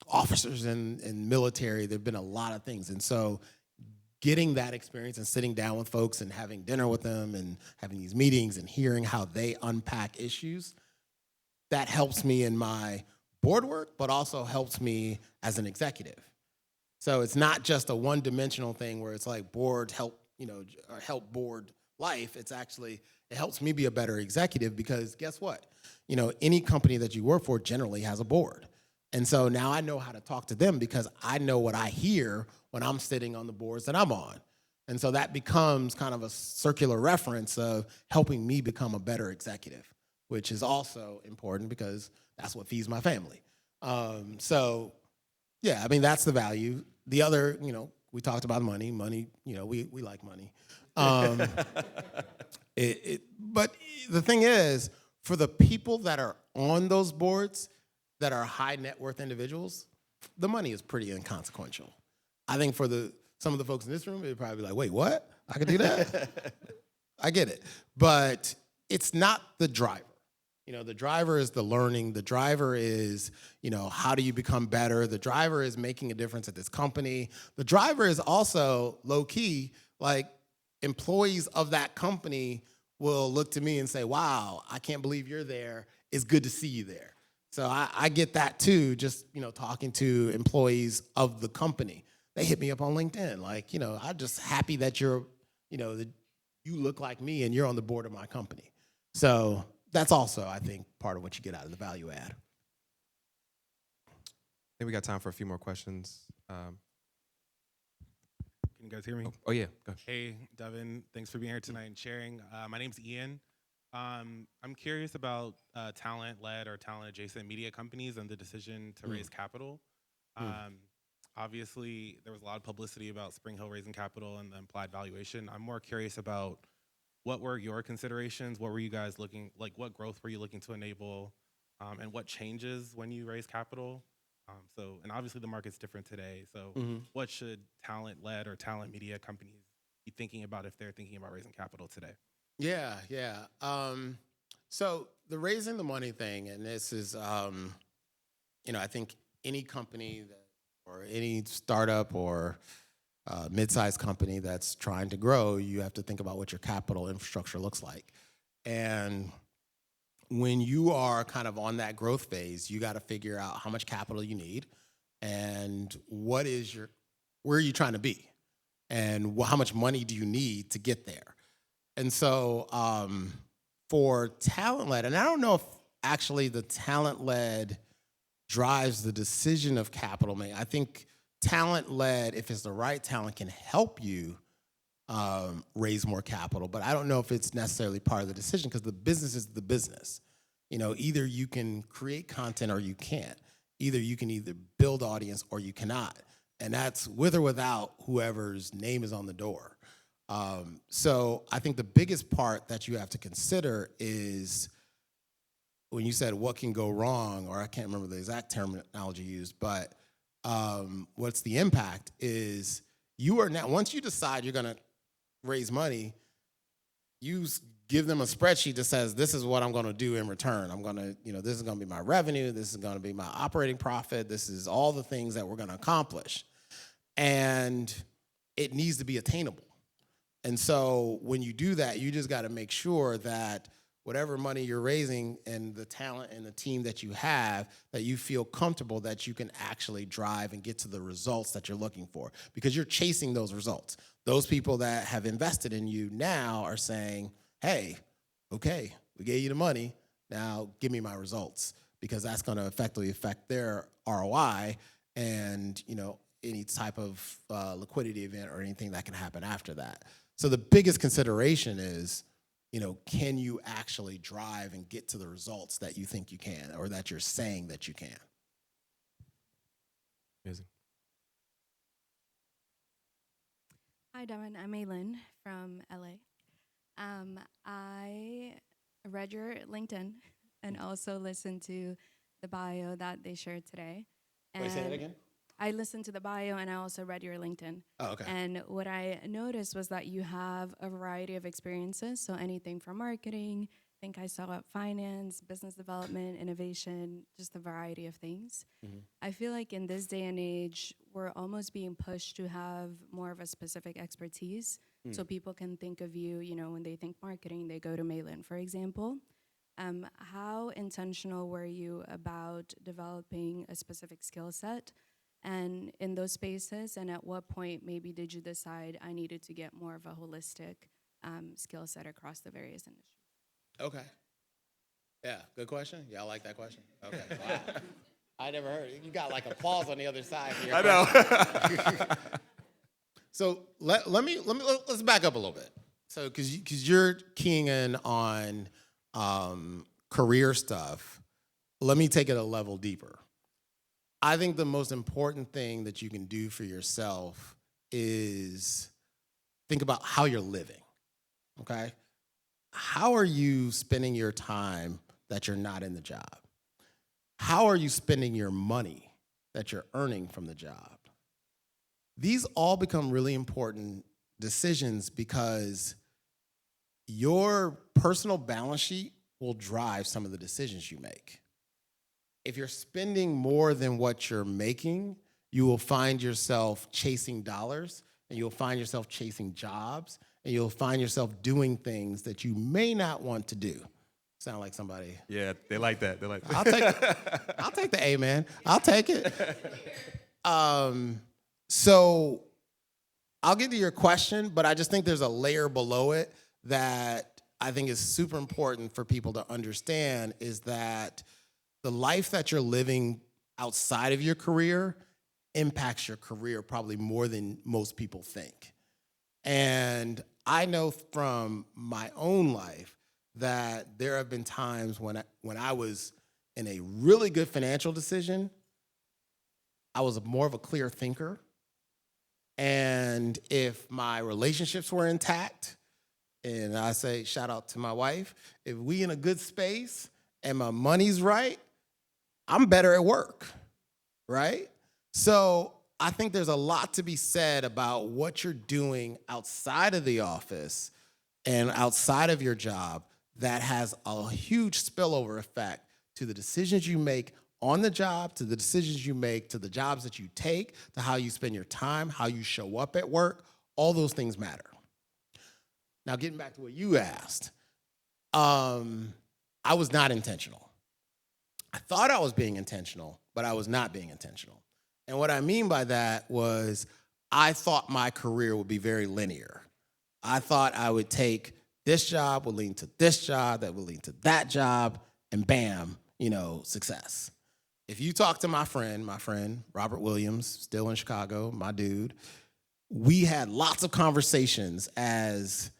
officers in military, there've been a lot of things. And so getting that experience and sitting down with folks and having dinner with them and having these meetings and hearing how they unpack issues, that helps me in my board work, but also helps me as an executive. So it's not just a one-dimensional thing where it's like board help board life. It's actually, it helps me be a better executive, because guess what? Any company that you work for generally has a board. And so now I know how to talk to them, because I know what I hear when I'm sitting on the boards that I'm on. And so that becomes kind of a circular reference of helping me become a better executive, which is also important because that's what feeds my family. Yeah, I mean, that's the value. The other, we talked about money, we like money. But the thing is, for the people that are on those boards that are high net worth individuals, the money is pretty inconsequential. I think for some of the folks in this room, they'd probably be like, wait, what? I could do that? I get it. But it's not the driver. The driver is the learning. The driver is, how do you become better? The driver is making a difference at this company. The driver is also low-key, like employees of that company will look to me and say, wow, I can't believe you're there. It's good to see you there. So I get that too, just, talking to employees of the company. They hit me up on LinkedIn. Like, I'm just happy that you're, that you look like me and you're on the board of my company. So that's also, I think, part of what you get out of the value add. I think we got time for a few more questions. Can you guys hear me? Oh yeah. Go. Hey, Devin. Thanks for being here tonight and sharing. My name's Ian. I'm curious about talent-led or talent-adjacent media companies and the decision to raise capital. Obviously, there was a lot of publicity about Springhill raising capital and the implied valuation. I'm more curious about what were your considerations? What were you guys looking, like what growth were you looking to enable? And what changes when you raise capital? And obviously the market's different today. So what should talent-led or talent media companies be thinking about if they're thinking about raising capital today? Yeah, yeah. So the raising the money thing, and this is, I think any company or any startup or mid-sized company that's trying to grow, you have to think about what your capital infrastructure looks like. And when you are kind of on that growth phase, you got to figure out how much capital you need and where are you trying to be, and how much money do you need to get there. And so for talent-led, and I don't know if actually the talent-led drives the decision of capital making. I think talent-led, if it's the right talent, can help you raise more capital, but I don't know if it's necessarily part of the decision, because the business is the business. Either you can create content or you can't. Either you can build audience or you cannot. And that's with or without whoever's name is on the door. So I think the biggest part that you have to consider is when you said what can go wrong, or I can't remember the exact terminology used, but what's the impact is you are now, once you decide you're going to raise money, you give them a spreadsheet that says, this is what I'm going to do in return. I'm going to, this is going to be my revenue. This is going to be my operating profit. This is all the things that we're going to accomplish. And it needs to be attainable. And so when you do that, you just got to make sure that whatever money you're raising and the talent and the team that you have, that you feel comfortable that you can actually drive and get to the results that you're looking for, because you're chasing those results. Those people that have invested in you now are saying, hey, okay, we gave you the money, now give me my results, because that's going to effectively affect their ROI and, any type of liquidity event or anything that can happen after that. So the biggest consideration is, can you actually drive and get to the results that you think you can, or that you're saying that you can? Amazing. Hi, Devin. I'm Aylin from LA. I read your LinkedIn and also listened to the bio that they shared today. Wait, say that again? I listened to the bio and I also read your LinkedIn. Oh, okay. And what I noticed was that you have a variety of experiences. So anything from marketing, I think I saw finance, business development, innovation, just a variety of things. Mm-hmm. I feel like in this day and age, we're almost being pushed to have more of a specific expertise. So people can think of you, when they think marketing, they go to Malin, for example. How intentional were you about developing a specific skill set and in those spaces, and at what point maybe did you decide I needed to get more of a holistic skill set across the various industries? Okay. Yeah, good question. Yeah, I like that question. Okay. Wow. I never heard it. You got like applause on the other side for your question. So let's back up a little bit. So because you're keying in on career stuff, let me take it a level deeper. I think the most important thing that you can do for yourself is think about how you're living, okay? How are you spending your time that you're not in the job? How are you spending your money that you're earning from the job? These all become really important decisions because your personal balance sheet will drive some of the decisions you make. If you're spending more than what you're making, you will find yourself chasing dollars, and you'll find yourself chasing jobs, and you'll find yourself doing things that you may not want to do. Sound like somebody. Yeah, they like that. They like that. I'll take the amen. I'll take it. So I'll get to your question, but I just think there's a layer below it that I think is super important for people to understand, is that the life that you're living outside of your career impacts your career probably more than most people think. And I know from my own life that there have been times when I was in a really good financial decision, I was more of a clear thinker. And if my relationships were intact, And I say, shout out to my wife. If we in a good space and my money's right, I'm better at work, right? So I think there's a lot to be said about what you're doing outside of the office and outside of your job that has a huge spillover effect to the decisions you make on the job, to the decisions you make, to the jobs that you take, to how you spend your time, how you show up at work. All those things matter. Now, getting back to what you asked, I was not intentional. I thought I was being intentional, but I was not being intentional. And what I mean by that was I thought my career would be very linear. I thought I would take this job, would lead to this job, that would lead to that job, and bam, success. If you talk to my friend, Robert Williams, still in Chicago, my dude, we had lots of conversations as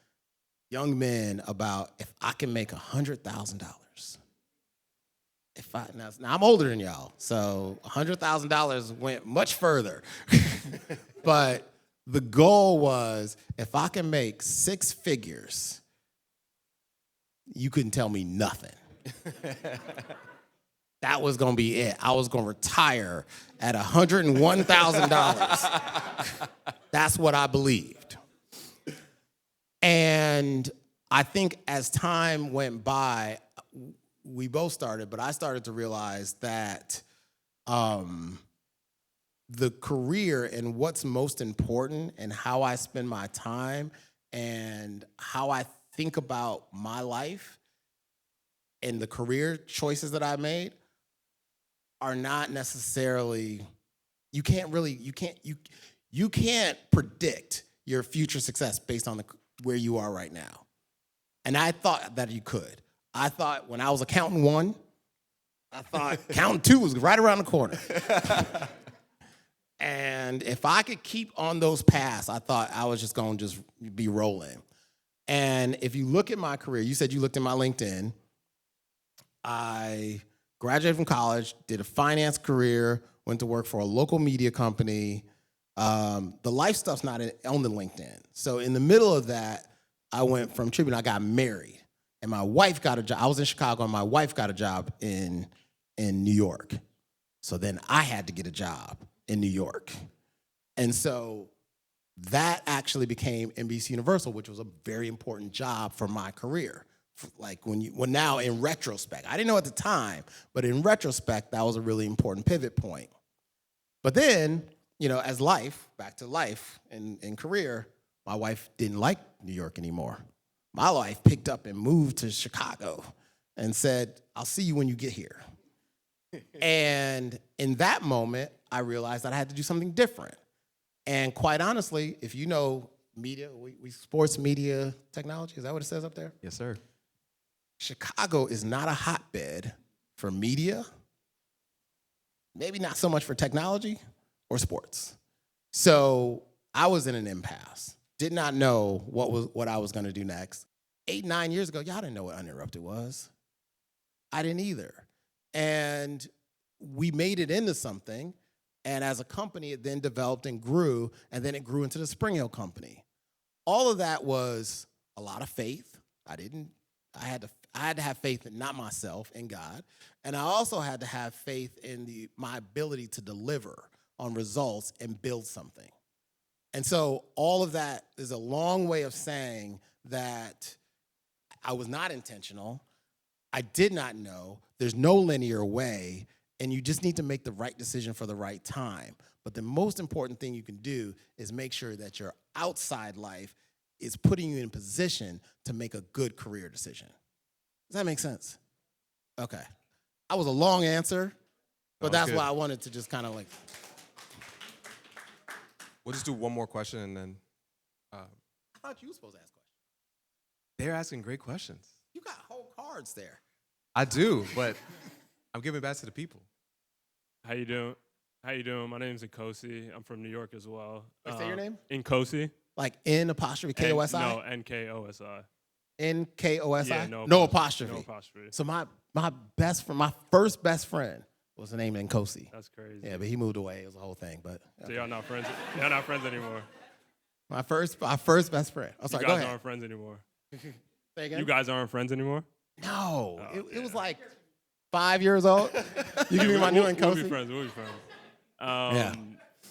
young men about if I can make $100,000. Now I'm older than y'all, so $100,000 went much further. But the goal was if I can make 6 figures, you couldn't tell me nothing. That was gonna be it. I was gonna retire at $101,000. That's what I believed. And I think as time went by, we both started, but I started to realize that the career and what's most important and how I spend my time and how I think about my life and the career choices that I made are not necessarily, you can't predict your future success based on where you are right now. And I thought that you could. I thought when I was accountant 1, I thought accountant 2 was right around the corner. And if I could keep on those paths, I thought I was just going to just be rolling. And if you look at my career, you said you looked at my LinkedIn. I graduated from college, did a finance career, went to work for a local media company. The life stuff's not on the LinkedIn. So in the middle of that, I went from Tribune, I got married. And my wife got a job. I was in Chicago, and my wife got a job in New York. So then I had to get a job in New York. And so that actually became NBC Universal, which was a very important job for my career. Like now in retrospect, I didn't know at the time, but in retrospect, that was a really important pivot point. But then, as back to life and career, my wife didn't like New York anymore. My wife picked up and moved to Chicago and said, I'll see you when you get here. And in that moment, I realized that I had to do something different. And quite honestly, if you know media, we sports media technology, is that what it says up there? Yes, sir. Chicago is not a hotbed for media, maybe not so much for technology or sports. So I was in an impasse. Did not know what I was going to do next. 8, 9 years ago, y'all didn't know what Uninterrupted was. I didn't either. And we made it into something. And as a company, it then developed and grew. And then it grew into the Springhill company. All of that was a lot of faith. I had to have faith in not myself, in God. And I also had to have faith in my ability to deliver on results and build something. And so all of that is a long way of saying that I was not intentional. I did not know. There's no linear way, and you just need to make the right decision for the right time. But the most important thing you can do is make sure that your outside life is putting you in position to make a good career decision. Does that make sense? Okay. That was a long answer, but that's why I wanted to just kind of like... We'll just do one more question and then. I thought you were supposed to ask questions. They're asking great questions. You got whole cards there. I do, but I'm giving it back to the people. How you doing? My name's Nkosi. I'm from New York as well. Wait, say your name? Nkosi. Like N apostrophe K-O-S-I? No, N-K-O-S-I. N-K-O-S-I? Yeah, no apostrophe. No apostrophe. So my first best friend was the name Nkosi. That's crazy. Yeah, but he moved away. It was a whole thing. But so y'all not friends? Y'all not friends anymore? My first best friend. I'm sorry, you go guys ahead. aren't friends anymore. Say again? You guys aren't friends anymore? No, Oh, it was like 5 years old. You give me my new and We'll Kosi? be friends. We'll be friends. Yeah.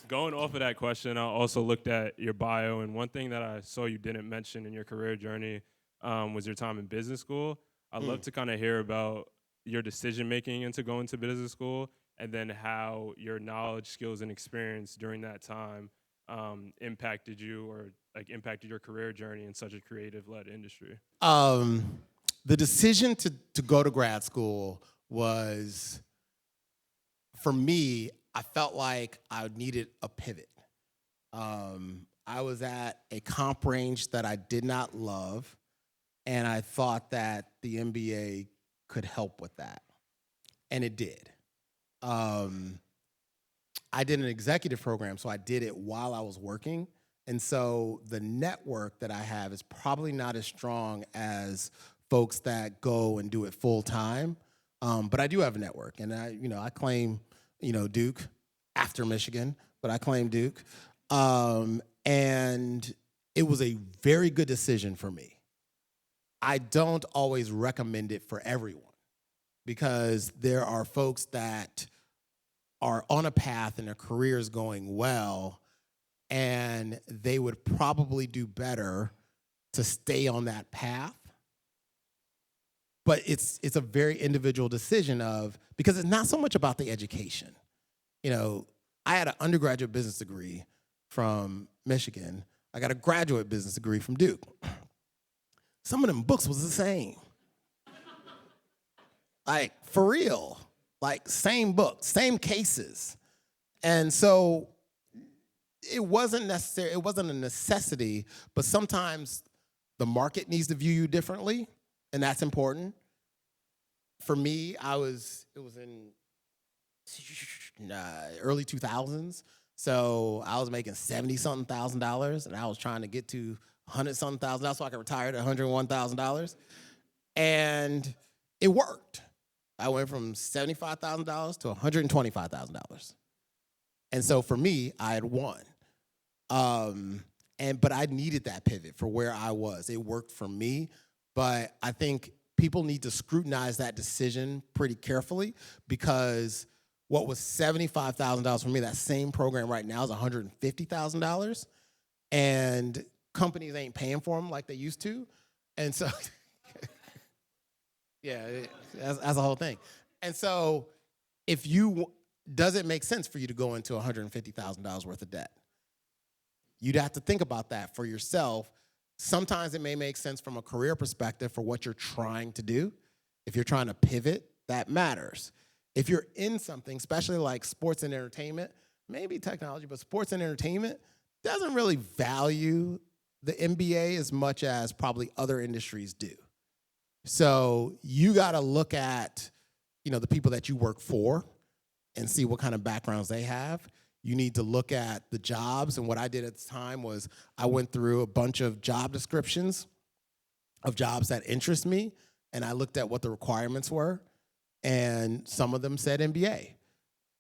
Going off of that question, I also looked at your bio, and one thing that I saw you didn't mention in your career journey was your time in business school. I'd love to kind of hear about your decision making into going to business school, and then how your knowledge, skills, and experience during that time impacted you, or like impacted your career journey in such a creative-led industry. The decision to go to grad school was, for me, I felt like I needed a pivot. I was at a comp range that I did not love, and I thought that the MBA could help with that, and it did. I did an executive program, so I did it while I was working, and so the network that I have is probably not as strong as folks that go and do it full time, but I do have a network, and I claim, Duke after Michigan, but I claim Duke, and it was a very good decision for me. I don't always recommend it for everyone because there are folks that are on a path and their career is going well, and they would probably do better to stay on that path. But it's a very individual decision because it's not so much about the education. I had an undergraduate business degree from Michigan. I got a graduate business degree from Duke. Some of them books was the same. Like, for real. Like, same books, same cases. And so it wasn't a necessity, but sometimes the market needs to view you differently, and that's important. For me, it was in early 2000s, so I was making $70-something thousand, and I was trying to get to $100-something thousand, so I could retire at $101,000, and it worked. I went from $75,000 to $125,000, and so for me, I had won. But I needed that pivot for where I was. It worked for me, but I think people need to scrutinize that decision pretty carefully, because what was $75,000 for me, that same program right now is $150,000, and companies ain't paying for them like they used to, and so yeah, that's the whole thing. And so does it make sense for you to go into $150,000 worth of debt? You'd have to think about that for yourself. Sometimes it may make sense from a career perspective for what you're trying to do. If you're trying to pivot, that matters. If you're in something, especially like sports and entertainment, maybe technology, but sports and entertainment doesn't really value the MBA as much as probably other industries do. So you got to look at, the people that you work for and see what kind of backgrounds they have. You need to look at the jobs, and what I did at the time was I went through a bunch of job descriptions of jobs that interest me, and I looked at what the requirements were, and some of them said MBA.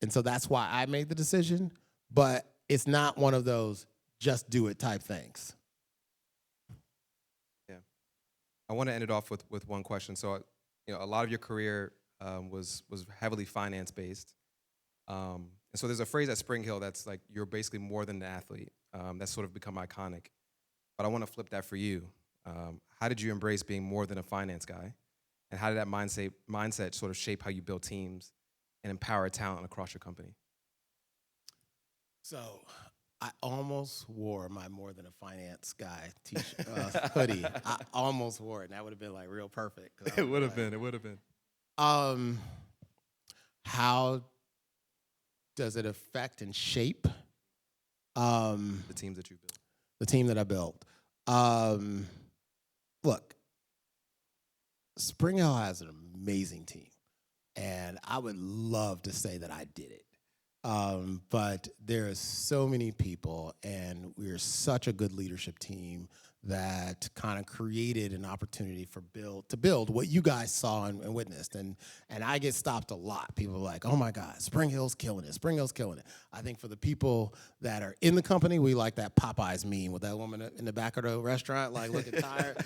And so that's why I made the decision, but it's not one of those just do it type things. Yeah. I want to end it off with one question. So, a lot of your career was heavily finance-based. And so there's a phrase at Springhill that's like, you're basically more than an athlete. That's sort of become iconic. But I want to flip that for you. How did you embrace being more than a finance guy? And how did that mindset sort of shape how you build teams and empower talent across your company? So I almost wore my more than a finance guy hoodie. I almost wore it, and that would have been like real perfect. It would have been. How does it affect and shape The teams that you built. the team that I built? Look, Springhill has an amazing team, and I would love to say that I did it. But there are so many people, and we're such a good leadership team that kind of created an opportunity to build what you guys saw and witnessed. And I get stopped a lot. People are like, oh my God, Springhill's killing it. Springhill's killing it. I think for the people that are in the company, we like that Popeyes meme with that woman in the back of the restaurant, like looking tired.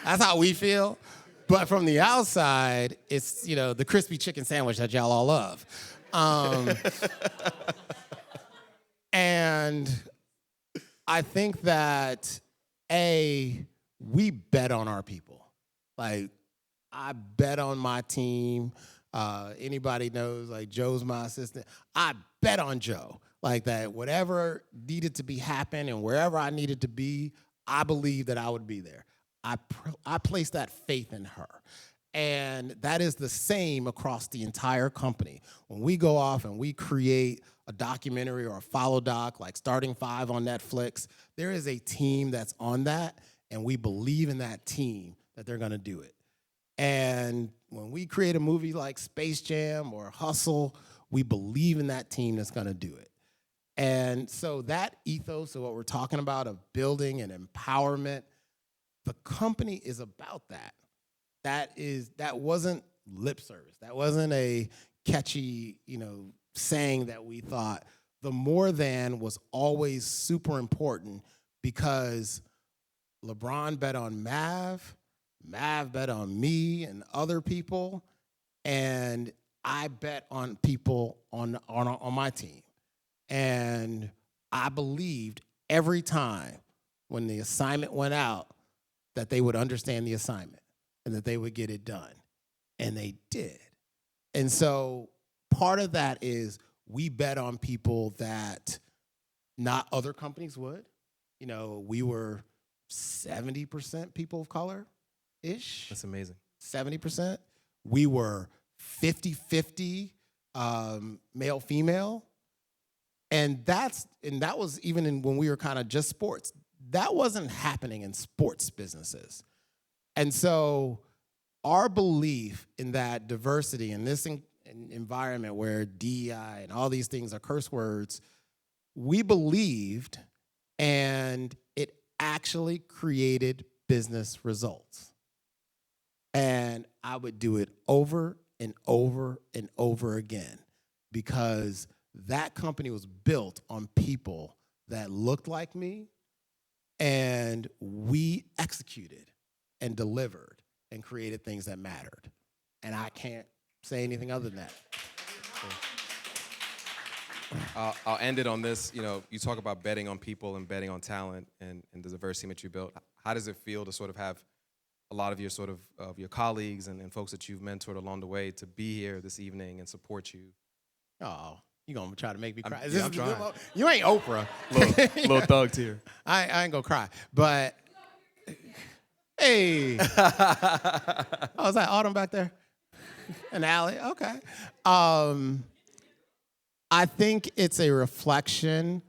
That's how we feel. But from the outside, it's, the crispy chicken sandwich that y'all all love. And I think that, we bet on our people. Like, I bet on my team. Anybody knows, like, Joe's my assistant. I bet on Joe. Like, that whatever needed to be happen and wherever I needed to be, I believe that I would be there. I place that faith in her. And that is the same across the entire company. When we go off and we create a documentary or a follow doc like Starting Five on Netflix, there is a team that's on that, and we believe in that team that they're going to do it. And when we create a movie like Space Jam or Hustle, we believe in that team that's going to do it. And so that ethos of what we're talking about of building and empowerment, the company is about that. That wasn't lip service. That wasn't a catchy, saying that we thought. The more than was always super important because LeBron bet on Mav bet on me and other people, and I bet on people on my team. And I believed every time when the assignment went out that they would understand the assignment and that they would get it done. And they did. And so part of that is we bet on people that not other companies would. We were 70% people of color-ish. That's amazing. 70%. We were 50-50 male-female. And that was even when we were kind of just sports. That wasn't happening in sports businesses. And so our belief in that diversity in this environment where DEI and all these things are curse words, we believed, and it actually created business results. And I would do it over and over and over again because that company was built on people that looked like me, and we executed and delivered and created things that mattered. And I can't say anything other than that. I'll end it on this. You talk about betting on people and betting on talent and the diverse team that you built. How does it feel to sort of have a lot of your your colleagues and folks that you've mentored along the way to be here this evening and support you? Oh, you gonna try to make me cry? I'm trying. You ain't Oprah. Little thug tear. I ain't gonna cry. But hey, oh, is that Autumn back there? An alley? Okay. I think it's a reflection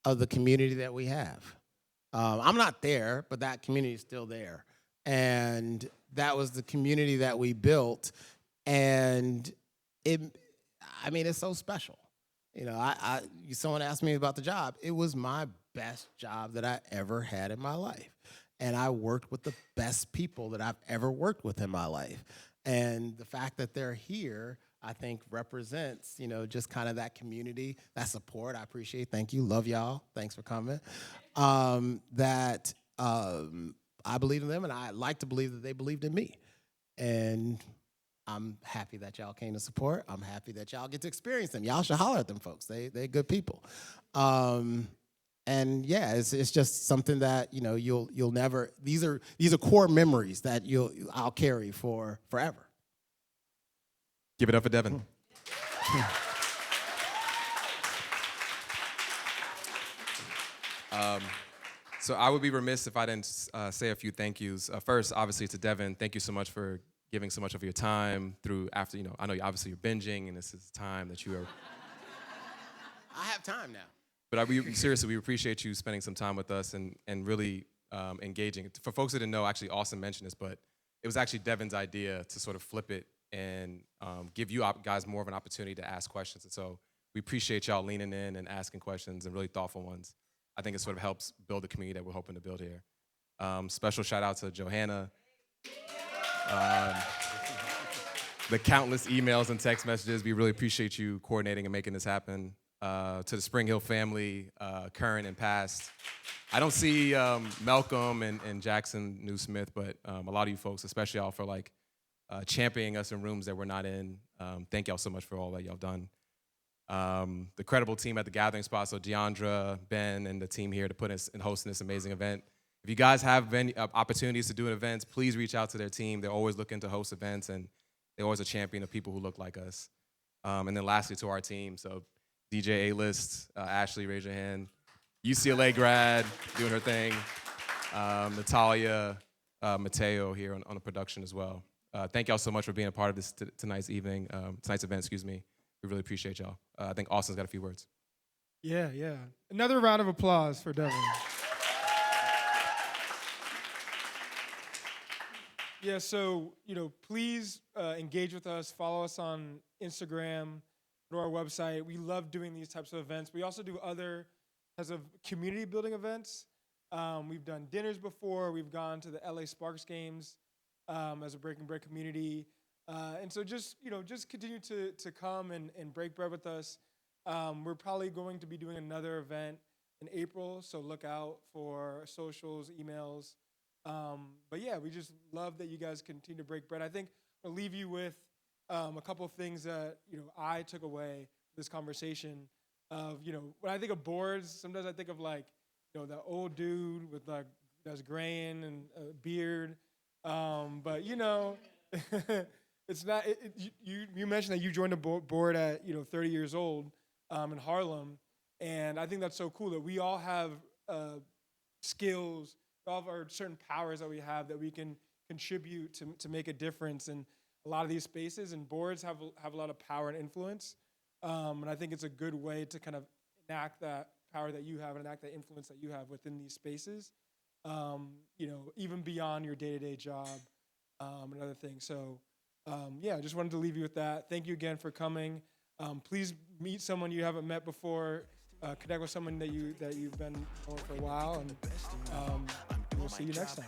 of the community that we have. I'm not there, but that community is still there. And that was the community that we built. And it's so special. Someone asked me about the job. It was my best job that I ever had in my life. And I worked with the best people that I've ever worked with in my life. And the fact that they're here, I think represents, just kind of that community, that support. I appreciate. Thank you. Love y'all. Thanks for coming. I believe in them, and I like to believe that they believed in me. And I'm happy that y'all came to support. I'm happy that y'all get to experience them. Y'all should holler at them folks. They're good people. And yeah, it's just something that you'll never. These are core memories that I'll carry for forever. Give it up for Devin. So I would be remiss if I didn't say a few thank yous. First, obviously, to Devin, thank you so much for giving so much of your time after, I know obviously you're binging and this is time that you are. I have time now. But seriously, we appreciate you spending some time with us and really engaging. For folks that didn't know, actually Austin mentioned this, but it was actually Devin's idea to sort of flip it and give you guys more of an opportunity to ask questions. And so we appreciate y'all leaning in and asking questions and really thoughtful ones. I think it sort of helps build the community that we're hoping to build here. Special shout out to Johanna. The countless emails and text messages. We really appreciate you coordinating and making this happen. To the Springhill family, current and past. I don't see Malcolm and Jackson Newsmith, but a lot of you folks, especially y'all for like championing us in rooms that we're not in. Thank y'all so much for all that y'all done. The credible team at the gathering spot, so Deandra, Ben, and the team here to put us and hosting this amazing event. If you guys have opportunities to do events, please reach out to their team. They're always looking to host events, and they're always a champion of people who look like us. And then lastly, to our team, so DJ A-List, Ashley, raise your hand. UCLA grad, doing her thing. Natalia, Mateo here on the production as well. Thank y'all so much for being a part of this tonight's event, excuse me. We really appreciate y'all. I think Austin's got a few words. Yeah. Another round of applause for Devin. Yeah, so, please engage with us. Follow us on Instagram, go to our website. We love doing these types of events. We also do other types of community building events. We've done dinners before. We've gone to the LA Sparks games as a Breaking Bread community. And so just continue to come and break bread with us. We're probably going to be doing another event in April, so look out for socials, emails. But yeah, we just love that you guys continue to break bread. I think I'll leave you with a couple of things that I took away from this conversation. Of when I think of boards, sometimes I think of like that old dude with like that's graying and a beard. But it's not. You mentioned that you joined a board at 30 years old in Harlem, and I think that's so cool that we all have skills. All of our certain powers that we have that we can contribute to make a difference in a lot of these spaces, and boards have a lot of power and influence, and I think it's a good way to kind of enact that power that you have and enact that influence that you have within these spaces, even beyond your day-to-day job and other things. So I just wanted to leave you with that. Thank you again for coming. Please meet someone you haven't met before. Connect with someone that you've been knowing for a while, and we'll see you next time.